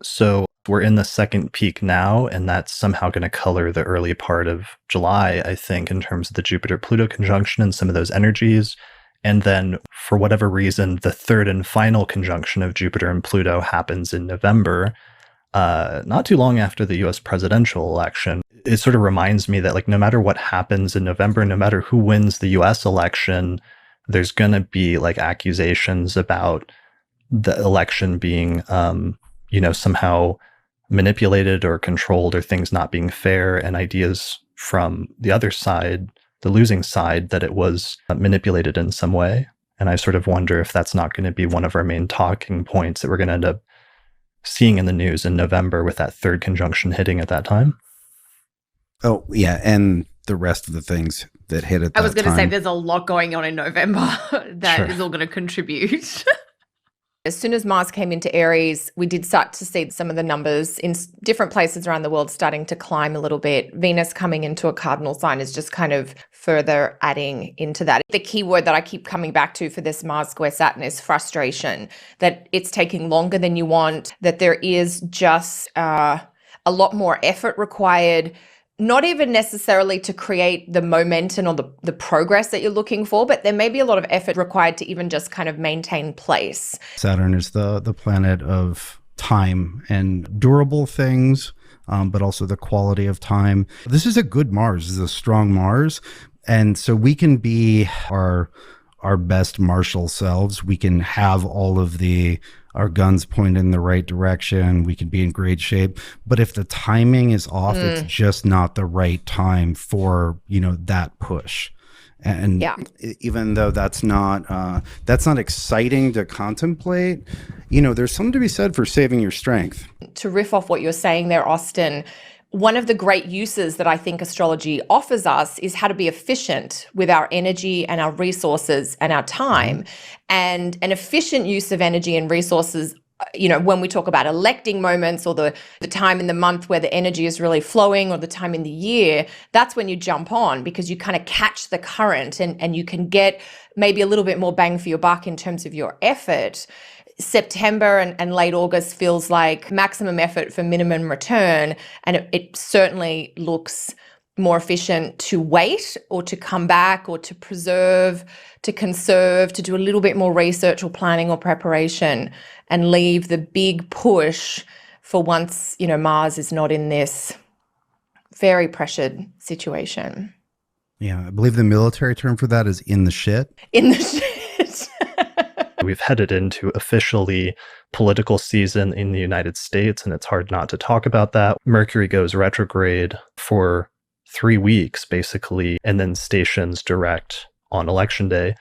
So we're in the second peak now, and that's somehow going to color the early part of July, I think, in terms of the Jupiter-Pluto conjunction and some of those energies. And then, for whatever reason, the third and final conjunction of Jupiter and Pluto happens in November, not too long after the US presidential election. It sort of reminds me that no matter what happens in November, no matter who wins the US election, there's going to be accusations about the election being, somehow manipulated or controlled, or things not being fair, and ideas from the other side, the losing side, that it was manipulated in some way. And I sort of wonder if that's not going to be one of our main talking points that we're going to end up seeing in the news in November, with that third conjunction hitting at that time. Oh, yeah. And the rest of the things that hit at that time. I was going to say there's a lot going on in November that Sure. is all going to contribute. As soon as Mars came into Aries, we did start to see some of the numbers in different places around the world starting to climb a little bit. Venus coming into a cardinal sign is just kind of further adding into that. The key word that I keep coming back to for this Mars square Saturn is frustration, that it's taking longer than you want, that there is just a lot more effort required, not even necessarily to create the momentum or the progress that you're looking for, but there may be a lot of effort required to even just kind of maintain place. Saturn is the planet of time and durable things, but also the quality of time. This is a good Mars. This is a strong Mars. And so we can be our best martial selves. We can have all of our guns pointed in the right direction. We can be in great shape. But if the timing is off, it's just not the right time for, that push. And even though that's not exciting to contemplate, there's something to be said for saving your strength. To riff off what you're saying there, Austin, one of the great uses that I think astrology offers us is how to be efficient with our energy and our resources and our time. And an efficient use of energy and resources, when we talk about electing moments, or the time in the month where the energy is really flowing, or the time in the year, that's when you jump on, because you kind of catch the current and you can get maybe a little bit more bang for your buck in terms of your effort. September and late August feels like maximum effort for minimum return. And it certainly looks more efficient to wait, or to come back, or to preserve, to conserve, to do a little bit more research or planning or preparation, and leave the big push for once, Mars is not in this very pressured situation. Yeah, I believe the military term for that is in the shit. In the shit. We've headed into officially political season in the United States, and it's hard not to talk about that. Mercury goes retrograde for 3 weeks, basically, and then stations direct on Election Day.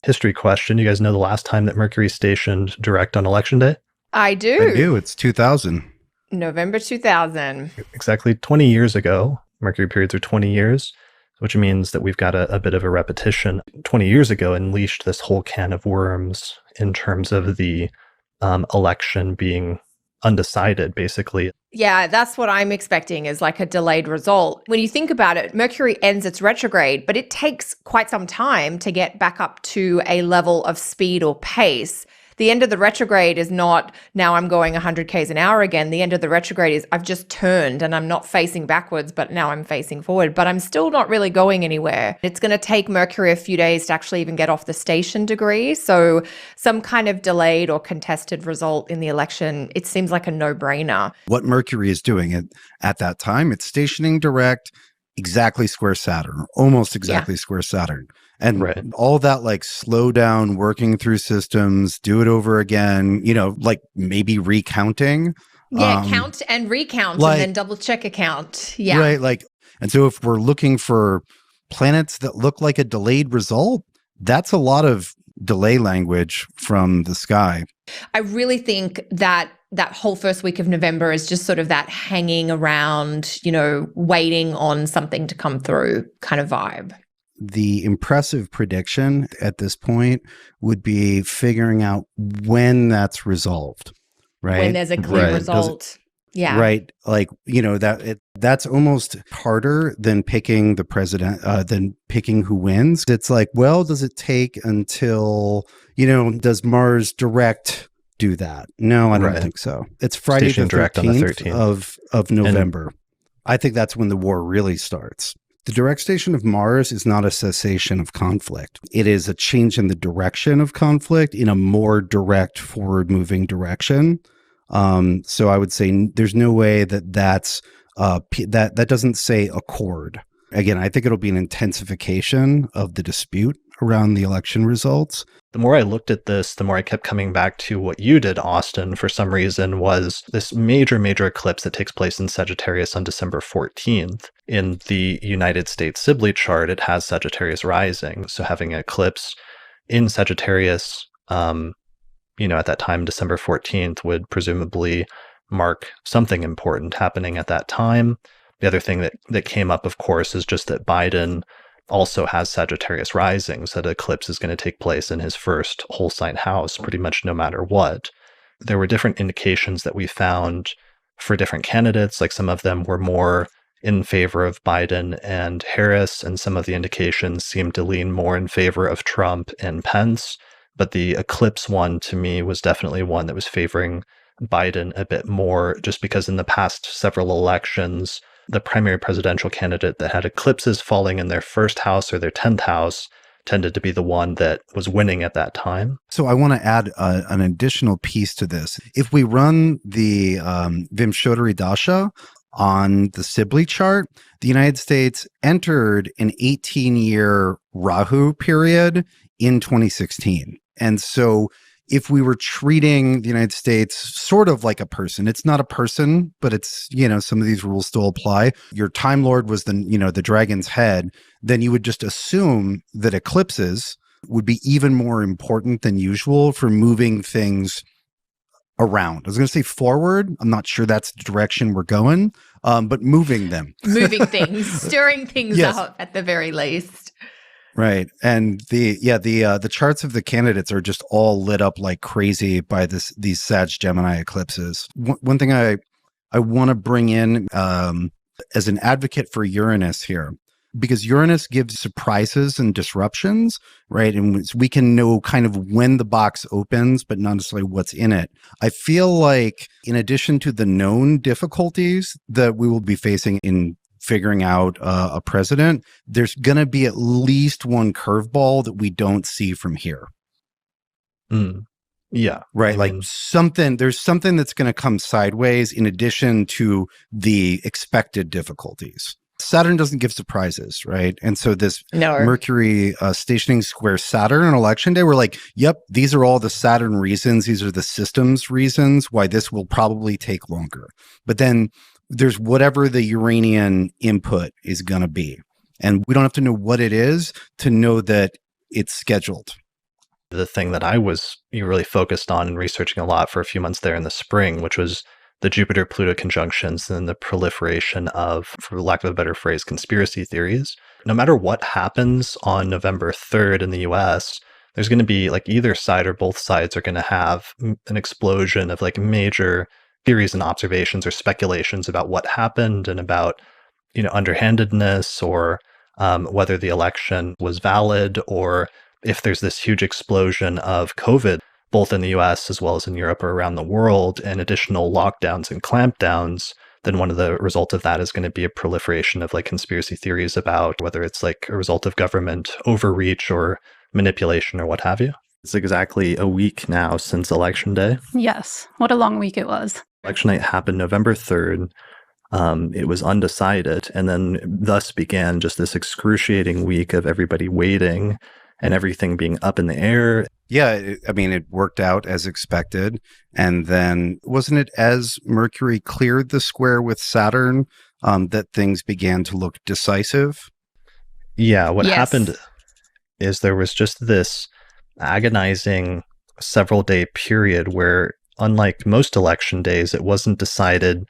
History question. You guys know the last time that Mercury stationed direct on Election Day? I do. It's 2000. November 2000. Exactly 20 years ago. Mercury periods are 20 years, which means that we've got a bit of a repetition. 20 years ago unleashed this whole can of worms in terms of the election being undecided, basically. Yeah, that's what I'm expecting is like a delayed result. When you think about it, Mercury ends its retrograde, but it takes quite some time to get back up to a level of speed or pace. The end of the retrograde is not now I'm going 100 k's an hour again. The end of the retrograde is I've just turned and I'm not facing backwards, but now I'm facing forward, but I'm still not really going anywhere. It's going to take Mercury a few days to actually even get off the station degree. So some kind of delayed or contested result in the election, it seems like a no-brainer. What Mercury is doing at that time, it's stationing direct, exactly square Saturn, almost exactly square Saturn. And all that like slow down, working through systems, do it over again, like maybe recounting. Yeah, count and recount and then double check a count. Yeah. Right. And so if we're looking for planets that look like a delayed result, that's a lot of delay language from the sky. I really think that whole first week of November is just sort of that hanging around, waiting on something to come through kind of vibe. The impressive prediction at this point would be figuring out when that's resolved, right? When there's a clear result. Yeah. Right. Like, that's almost harder than picking the president, than picking who wins. It's like, well, does it take until, does Mars direct do that? No, I don't think so. It's Friday the 13th of November. I think that's when the war really starts. The direct station of Mars is not a cessation of conflict. It is a change in the direction of conflict in a more direct, forward-moving direction. So I would say there's no way that's that doesn't say accord. Again, I think it'll be an intensification of the dispute around the election results. The more I looked at this, the more I kept coming back to what you did, Austin, for some reason, was this major eclipse that takes place in Sagittarius on December 14th. In the United States Sibley chart, it has Sagittarius rising. So having an eclipse in Sagittarius, at that time, December 14th, would presumably mark something important happening at that time. The other thing that came up, of course, is just that Biden also has Sagittarius rising, so the eclipse is going to take place in his first whole sign house pretty much no matter what. There were different indications that we found for different candidates, like some of them were more in favor of Biden and Harris, and some of the indications seemed to lean more in favor of Trump and Pence. But the eclipse one, to me, was definitely one that was favoring Biden a bit more, just because in the past several elections, the primary presidential candidate that had eclipses falling in their first house or their 10th house tended to be the one that was winning at that time. So I want to add an additional piece to this. If we run the Vimshodari Dasha on the Sibley chart, the United States entered an 18-year Rahu period in 2016. And so if we were treating the United States sort of like a person, it's not a person, but it's, some of these rules still apply. Your Time Lord was the dragon's head, then you would just assume that eclipses would be even more important than usual for moving things around. I was going to say forward. I'm not sure that's the direction we're going, but moving them. Moving things, stirring things up at the very least. Right. And the charts of the candidates are just all lit up like crazy by these Sag Gemini eclipses. One thing I want to bring in as an advocate for Uranus here, because Uranus gives surprises and disruptions, right? And we can know kind of when the box opens, but not necessarily what's in it. I feel like in addition to the known difficulties that we will be facing in figuring out a president, there's going to be at least one curveball that we don't see from here. Yeah. Right. There's something that's going to come sideways in addition to the expected difficulties. Saturn doesn't give surprises, right? And so this Mercury stationing square Saturn on election day, we're like, yep, these are all the Saturn reasons. These are the systems reasons why this will probably take longer. But then there's whatever the Uranian input is going to be. And we don't have to know what it is to know that it's scheduled. The thing that I was really focused on and researching a lot for a few months there in the spring, which was the Jupiter-Pluto conjunctions and the proliferation of, for lack of a better phrase, conspiracy theories. No matter what happens on November 3rd in the US, there's going to be like either side or both sides are going to have an explosion of like major theories and observations or speculations about what happened and about, underhandedness or whether the election was valid, or if there's this huge explosion of COVID, both in the US as well as in Europe or around the world, and additional lockdowns and clampdowns, then one of the results of that is going to be a proliferation of like conspiracy theories about whether it's like a result of government overreach or manipulation or what have you. It's exactly a week now since Election Day. Yes. What a long week it was. Election night happened November 3rd. It was undecided, and then thus began just this excruciating week of everybody waiting and everything being up in the air. Yeah, it worked out as expected. And then wasn't it as Mercury cleared the square with Saturn that things began to look decisive? Yeah, what Yes. happened is there was just this agonizing several-day period where, unlike most election days, it wasn't decided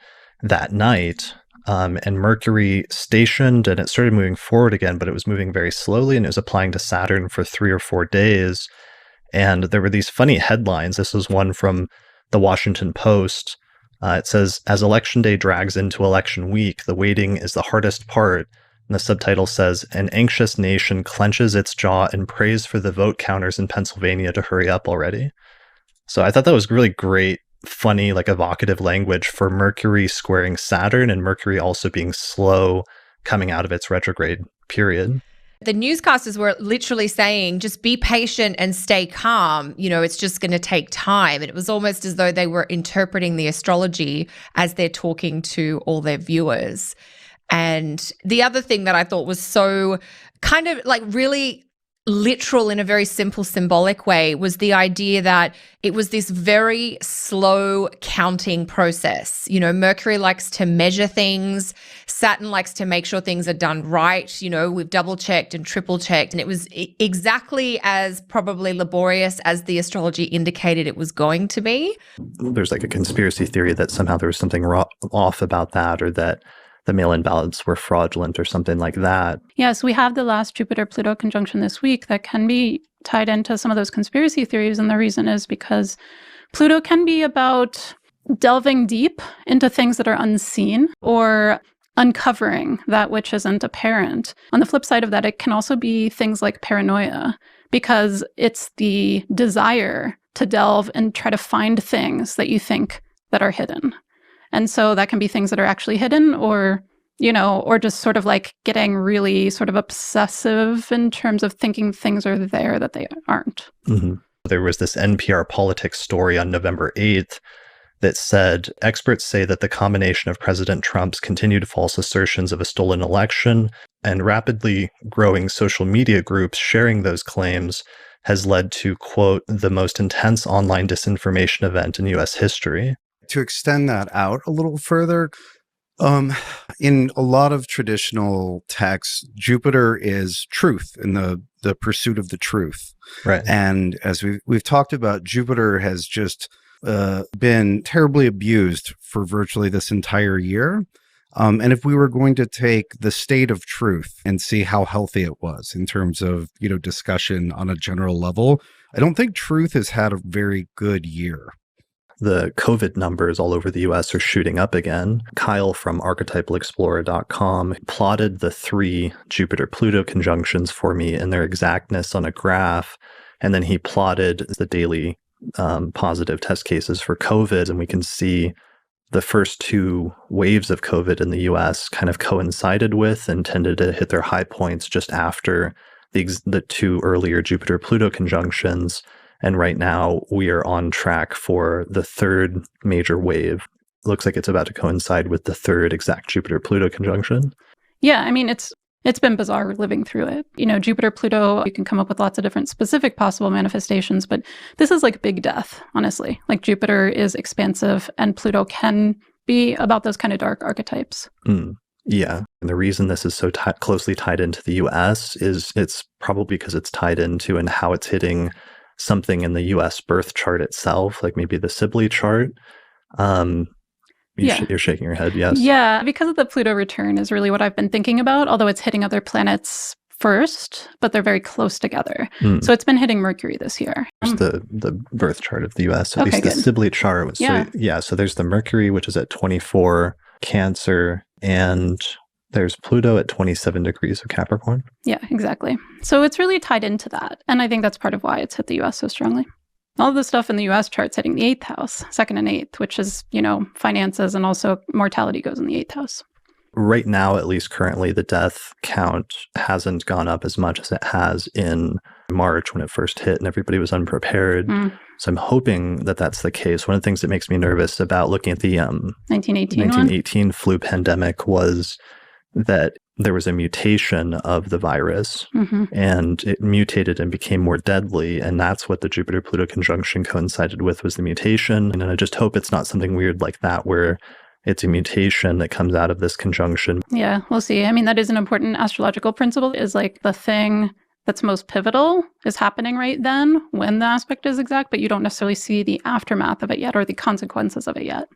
that night. And Mercury stationed and it started moving forward again, but it was moving very slowly and it was applying to Saturn for 3 or 4 days. And there were these funny headlines. This was one from the Washington Post. It says, "As Election Day drags into election week, the waiting is the hardest part." And the subtitle says, "An anxious nation clenches its jaw and prays for the vote counters in Pennsylvania to hurry up already." So I thought that was really great, funny, like evocative language for Mercury squaring Saturn and Mercury also being slow coming out of its retrograde period. The newscasters were literally saying, just be patient and stay calm. It's just going to take time. And it was almost as though they were interpreting the astrology as they're talking to all their viewers. And the other thing that I thought was so kind of like really literal in a very simple symbolic way was the idea that it was this very slow counting process. Mercury likes to measure things. Saturn likes to make sure things are done right. We've double checked and triple checked. And it was exactly as probably laborious as the astrology indicated it was going to be. There's like a conspiracy theory that somehow there was something off about that, or that the mail-in ballots were fraudulent or something like that. Yes, we have the last Jupiter-Pluto conjunction this week that can be tied into some of those conspiracy theories. And the reason is because Pluto can be about delving deep into things that are unseen or uncovering that which isn't apparent. On the flip side of that, it can also be things like paranoia, because it's the desire to delve and try to find things that you think that are hidden. And so that can be things that are actually hidden, or just sort of like getting really sort of obsessive in terms of thinking things are there that they aren't. Mm-hmm. There was this NPR politics story on November 8th that said, experts say that the combination of President Trump's continued false assertions of a stolen election and rapidly growing social media groups sharing those claims has led to, quote, the most intense online disinformation event in U.S. history. To extend that out a little further, in a lot of traditional texts, Jupiter is truth, in the pursuit of the truth. Right. And as we've talked about, Jupiter has just been terribly abused for virtually this entire year. And if we were going to take the state of truth and see how healthy it was in terms of, discussion on a general level, I don't think truth has had a very good year. The COVID numbers all over the US are shooting up again. Kyle from archetypalexplorer.com plotted the 3 Jupiter-Pluto conjunctions for me in their exactness on a graph. And then he plotted the daily positive test cases for COVID. And we can see the first 2 waves of COVID in the US kind of coincided with and tended to hit their high points just after the 2 earlier Jupiter-Pluto conjunctions. And right now we are on track for the 3rd major wave. Looks like it's about to coincide with the 3rd exact Jupiter-Pluto conjunction. Yeah, it's been bizarre living through it. Jupiter-Pluto, you can come up with lots of different specific possible manifestations, but this is like big death, honestly. Like Jupiter is expansive and Pluto can be about those kind of dark archetypes. Yeah. And the reason this is so closely tied into the US is it's probably because it's tied into and how it's hitting something in the US birth chart itself, like maybe the Sibley chart. You're shaking your head, yes. Yeah, because of the Pluto return is really what I've been thinking about, although it's hitting other planets first, but they're very close together. So it's been hitting Mercury this year. There's the birth chart of the US, at Okay, least the good. Sibley chart. Yeah. So there's the Mercury, which is at 24 Cancer, and there's Pluto at 27 degrees of Capricorn. Yeah, exactly. So it's really tied into that. And I think that's part of why it's hit the US so strongly. All of the stuff in the US chart's hitting the 8th house, 2nd and 8th, which is, finances, and also mortality goes in the 8th house. Right now, at least currently, the death count hasn't gone up as much as it has in March when it first hit and everybody was unprepared. So I'm hoping that that's the case. One of the things that makes me nervous about looking at the 1918 flu pandemic was that there was a mutation of the virus and it mutated and became more deadly. And that's what the Jupiter-Pluto conjunction coincided with, was the mutation. And I just hope it's not something weird like that, where it's a mutation that comes out of this conjunction. Yeah, we'll see. I mean, that is an important astrological principle, is like the thing that's most pivotal is happening right then when the aspect is exact, but you don't necessarily see the aftermath of it yet or the consequences of it yet.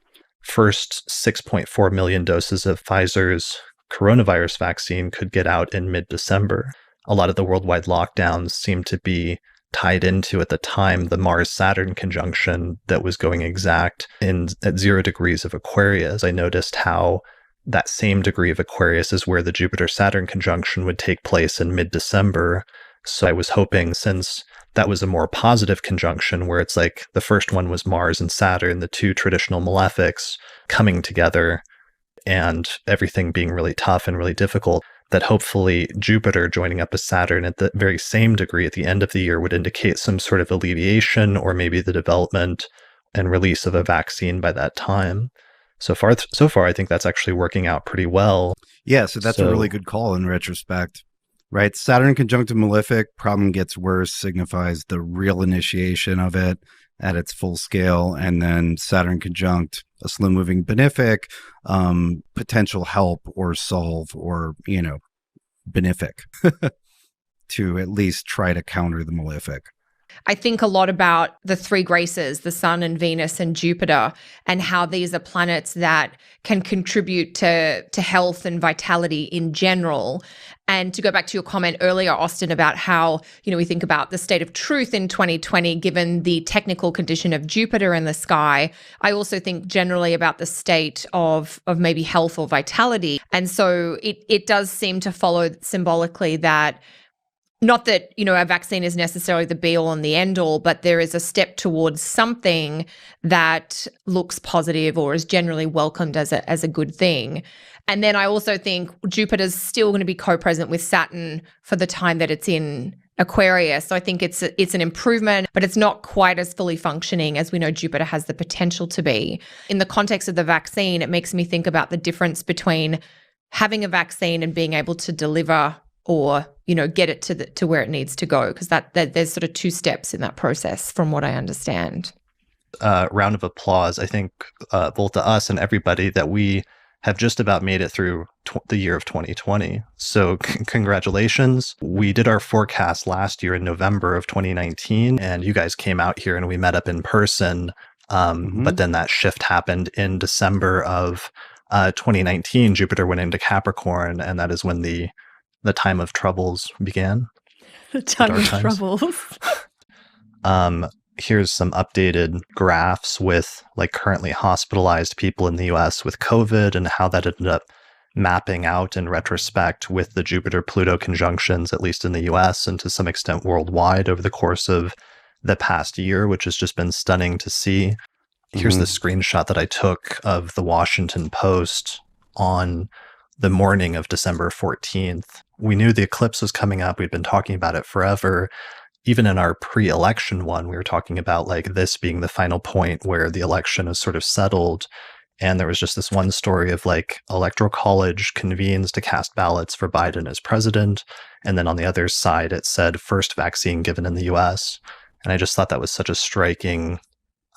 First 6.4 million doses of Pfizer's coronavirus vaccine could get out in mid-December. A lot of the worldwide lockdowns seem to be tied into, at the time, the Mars-Saturn conjunction that was going exact at 0 degrees of Aquarius. I noticed how that same degree of Aquarius is where the Jupiter-Saturn conjunction would take place in mid-December. So I was hoping, since that was a more positive conjunction, where it's like the first one was Mars and Saturn, the two traditional malefics coming together, and everything being really tough and really difficult, that hopefully Jupiter joining up with Saturn at the very same degree at the end of the year would indicate some sort of alleviation, or maybe the development and release of a vaccine by that time. So far, I think that's actually working out pretty well. Yeah, so that's a really good call in retrospect, right? Saturn conjunct a malefic, problem gets worse, signifies the real initiation of it at its full scale. And then Saturn conjunct a slow-moving benefic, potential help or solve or, benefic to at least try to counter the malefic. I think a lot about the three graces, the Sun and Venus and Jupiter, and how these are planets that can contribute to health and vitality in general. And to go back to your comment earlier, Austin, about how, we think about the state of truth in 2020, given the technical condition of Jupiter in the sky, I also think generally about the state of maybe health or vitality. And so it does seem to follow symbolically that, not that, a vaccine is necessarily the be all and the end all, but there is a step towards something that looks positive or is generally welcomed as a good thing. And then I also think Jupiter's still going to be co-present with Saturn for the time that it's in Aquarius. So I think it's an improvement, but it's not quite as fully functioning as we know Jupiter has the potential to be. In the context of the vaccine, it makes me think about the difference between having a vaccine and being able to deliver or, get it to where it needs to go, because that there's sort of two steps in that process from what I understand. Round of applause, I think, both to us and everybody, that we have just about made it through the year of 2020. So congratulations. We did our forecast last year in November of 2019, and you guys came out here and we met up in person. But then that shift happened in December of 2019. Jupiter went into Capricorn, and that is when the time of troubles began. The time of troubles. Here's some updated graphs with currently hospitalized people in the US with COVID and how that ended up mapping out in retrospect with the Jupiter-Pluto conjunctions, at least in the US and to some extent worldwide over the course of the past year, which has just been stunning to see. Here's the screenshot that I took of the Washington Post on the morning of December 14th. We knew the eclipse was coming up. We'd been talking about it forever. Even in our pre-election one, we were talking about this being the final point where the election is sort of settled. And there was just this one story of Electoral College convenes to cast ballots for Biden as president. And then on the other side, it said first vaccine given in the US. And I just thought that was such a striking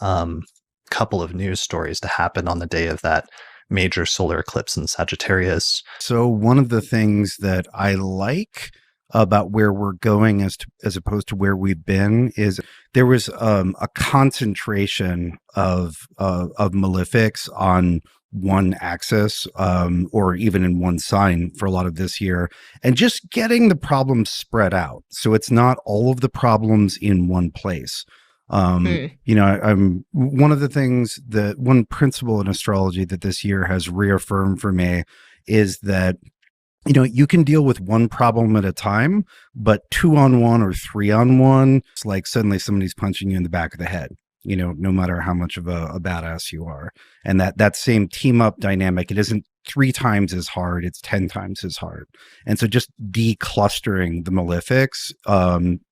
couple of news stories to happen on the day of that major solar eclipse in Sagittarius. So one of the things that I like about where we're going as opposed to where we've been is there was a concentration of malefics on one axis, or even in one sign for a lot of this year, and just getting the problems spread out. So it's not all of the problems in one place. I'm one of the things that one principle in astrology that this year has reaffirmed for me is that you can deal with one problem at a time, but 2-on-1 or 3-on-1, it's like suddenly somebody's punching you in the back of the head, no matter how much of a badass you are. And that same team up dynamic, it isn't 3 times as hard, it's 10 times as hard. And so just declustering the malefics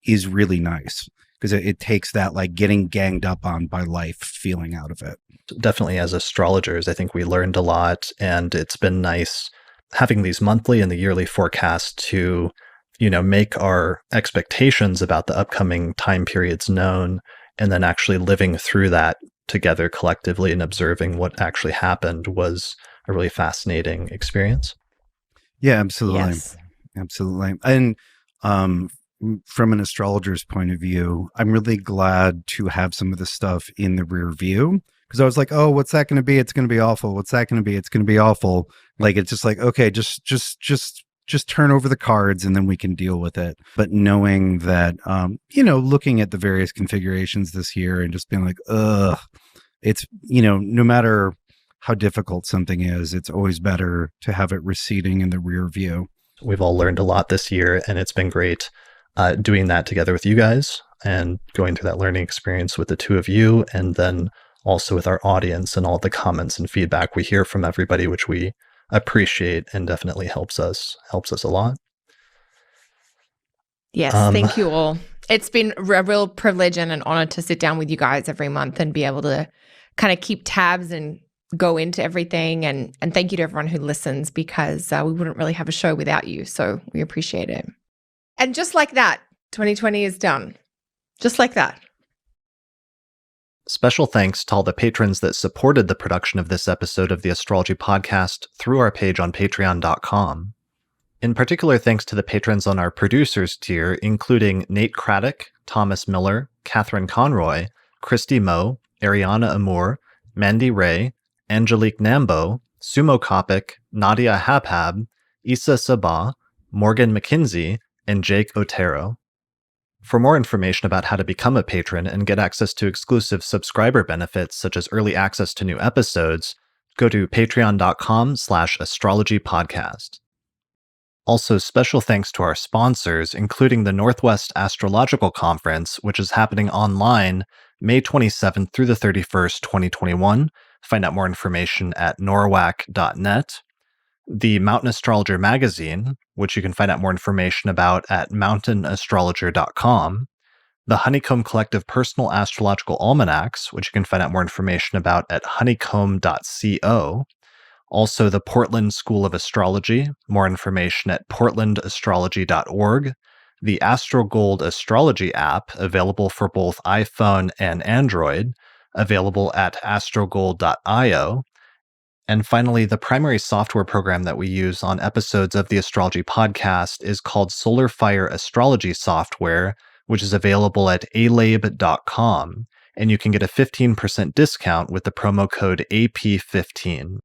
is really nice, because it takes that like getting ganged up on by life feeling out of it. Definitely, as astrologers, I think we learned a lot, and it's been nice having these monthly and the yearly forecasts to, make our expectations about the upcoming time periods known, and then actually living through that together collectively and observing what actually happened was a really fascinating experience. Yeah, absolutely. Yes. Absolutely. And from an astrologer's point of view, I'm really glad to have some of the stuff in the rear view, because I was like, oh, what's that going to be? It's going to be awful. What's that going to be? It's going to be awful. Like, it's just like, okay, just turn over the cards and then we can deal with it. But knowing that, looking at the various configurations this year and just being like, it's, no matter how difficult something is, it's always better to have it receding in the rear view. We've all learned a lot this year, and it's been great doing that together with you guys and going through that learning experience with the two of you, and then also with our audience and all the comments and feedback we hear from everybody, which we appreciate and definitely helps us a lot. Yes, thank you all. It's been a real privilege and an honor to sit down with you guys every month and be able to kind of keep tabs and go into everything. And thank you to everyone who listens, because we wouldn't really have a show without you. So we appreciate it. And just like that, 2020 is done. Just like that. Special thanks to all the patrons that supported the production of this episode of the Astrology Podcast through our page on patreon.com. In particular, thanks to the patrons on our producers tier, including Nate Craddock, Thomas Miller, Catherine Conroy, Christy Moe, Ariana Amour, Mandy Ray, Angelique Nambo, Sumo Coppock, Nadia Habhab, Issa Sabah, Morgan McKinsey, and Jake Otero. For more information about how to become a patron and get access to exclusive subscriber benefits such as early access to new episodes, go to patreon.com/astrologypodcast. Also, special thanks to our sponsors, including the Northwest Astrological Conference, which is happening online May 27th through the 31st, 2021. Find out more information at norwac.net. The Mountain Astrologer magazine, which you can find out more information about at mountainastrologer.com. The Honeycomb Collective Personal Astrological Almanacs, which you can find out more information about at honeycomb.co. Also, the Portland School of Astrology, more information at portlandastrology.org. The AstroGold Astrology app, available for both iPhone and Android, available at astrogold.io. And finally, the primary software program that we use on episodes of the Astrology Podcast is called SolarFire Astrology Software, which is available at alabe.com. And you can get a 15% discount with the promo code AP15.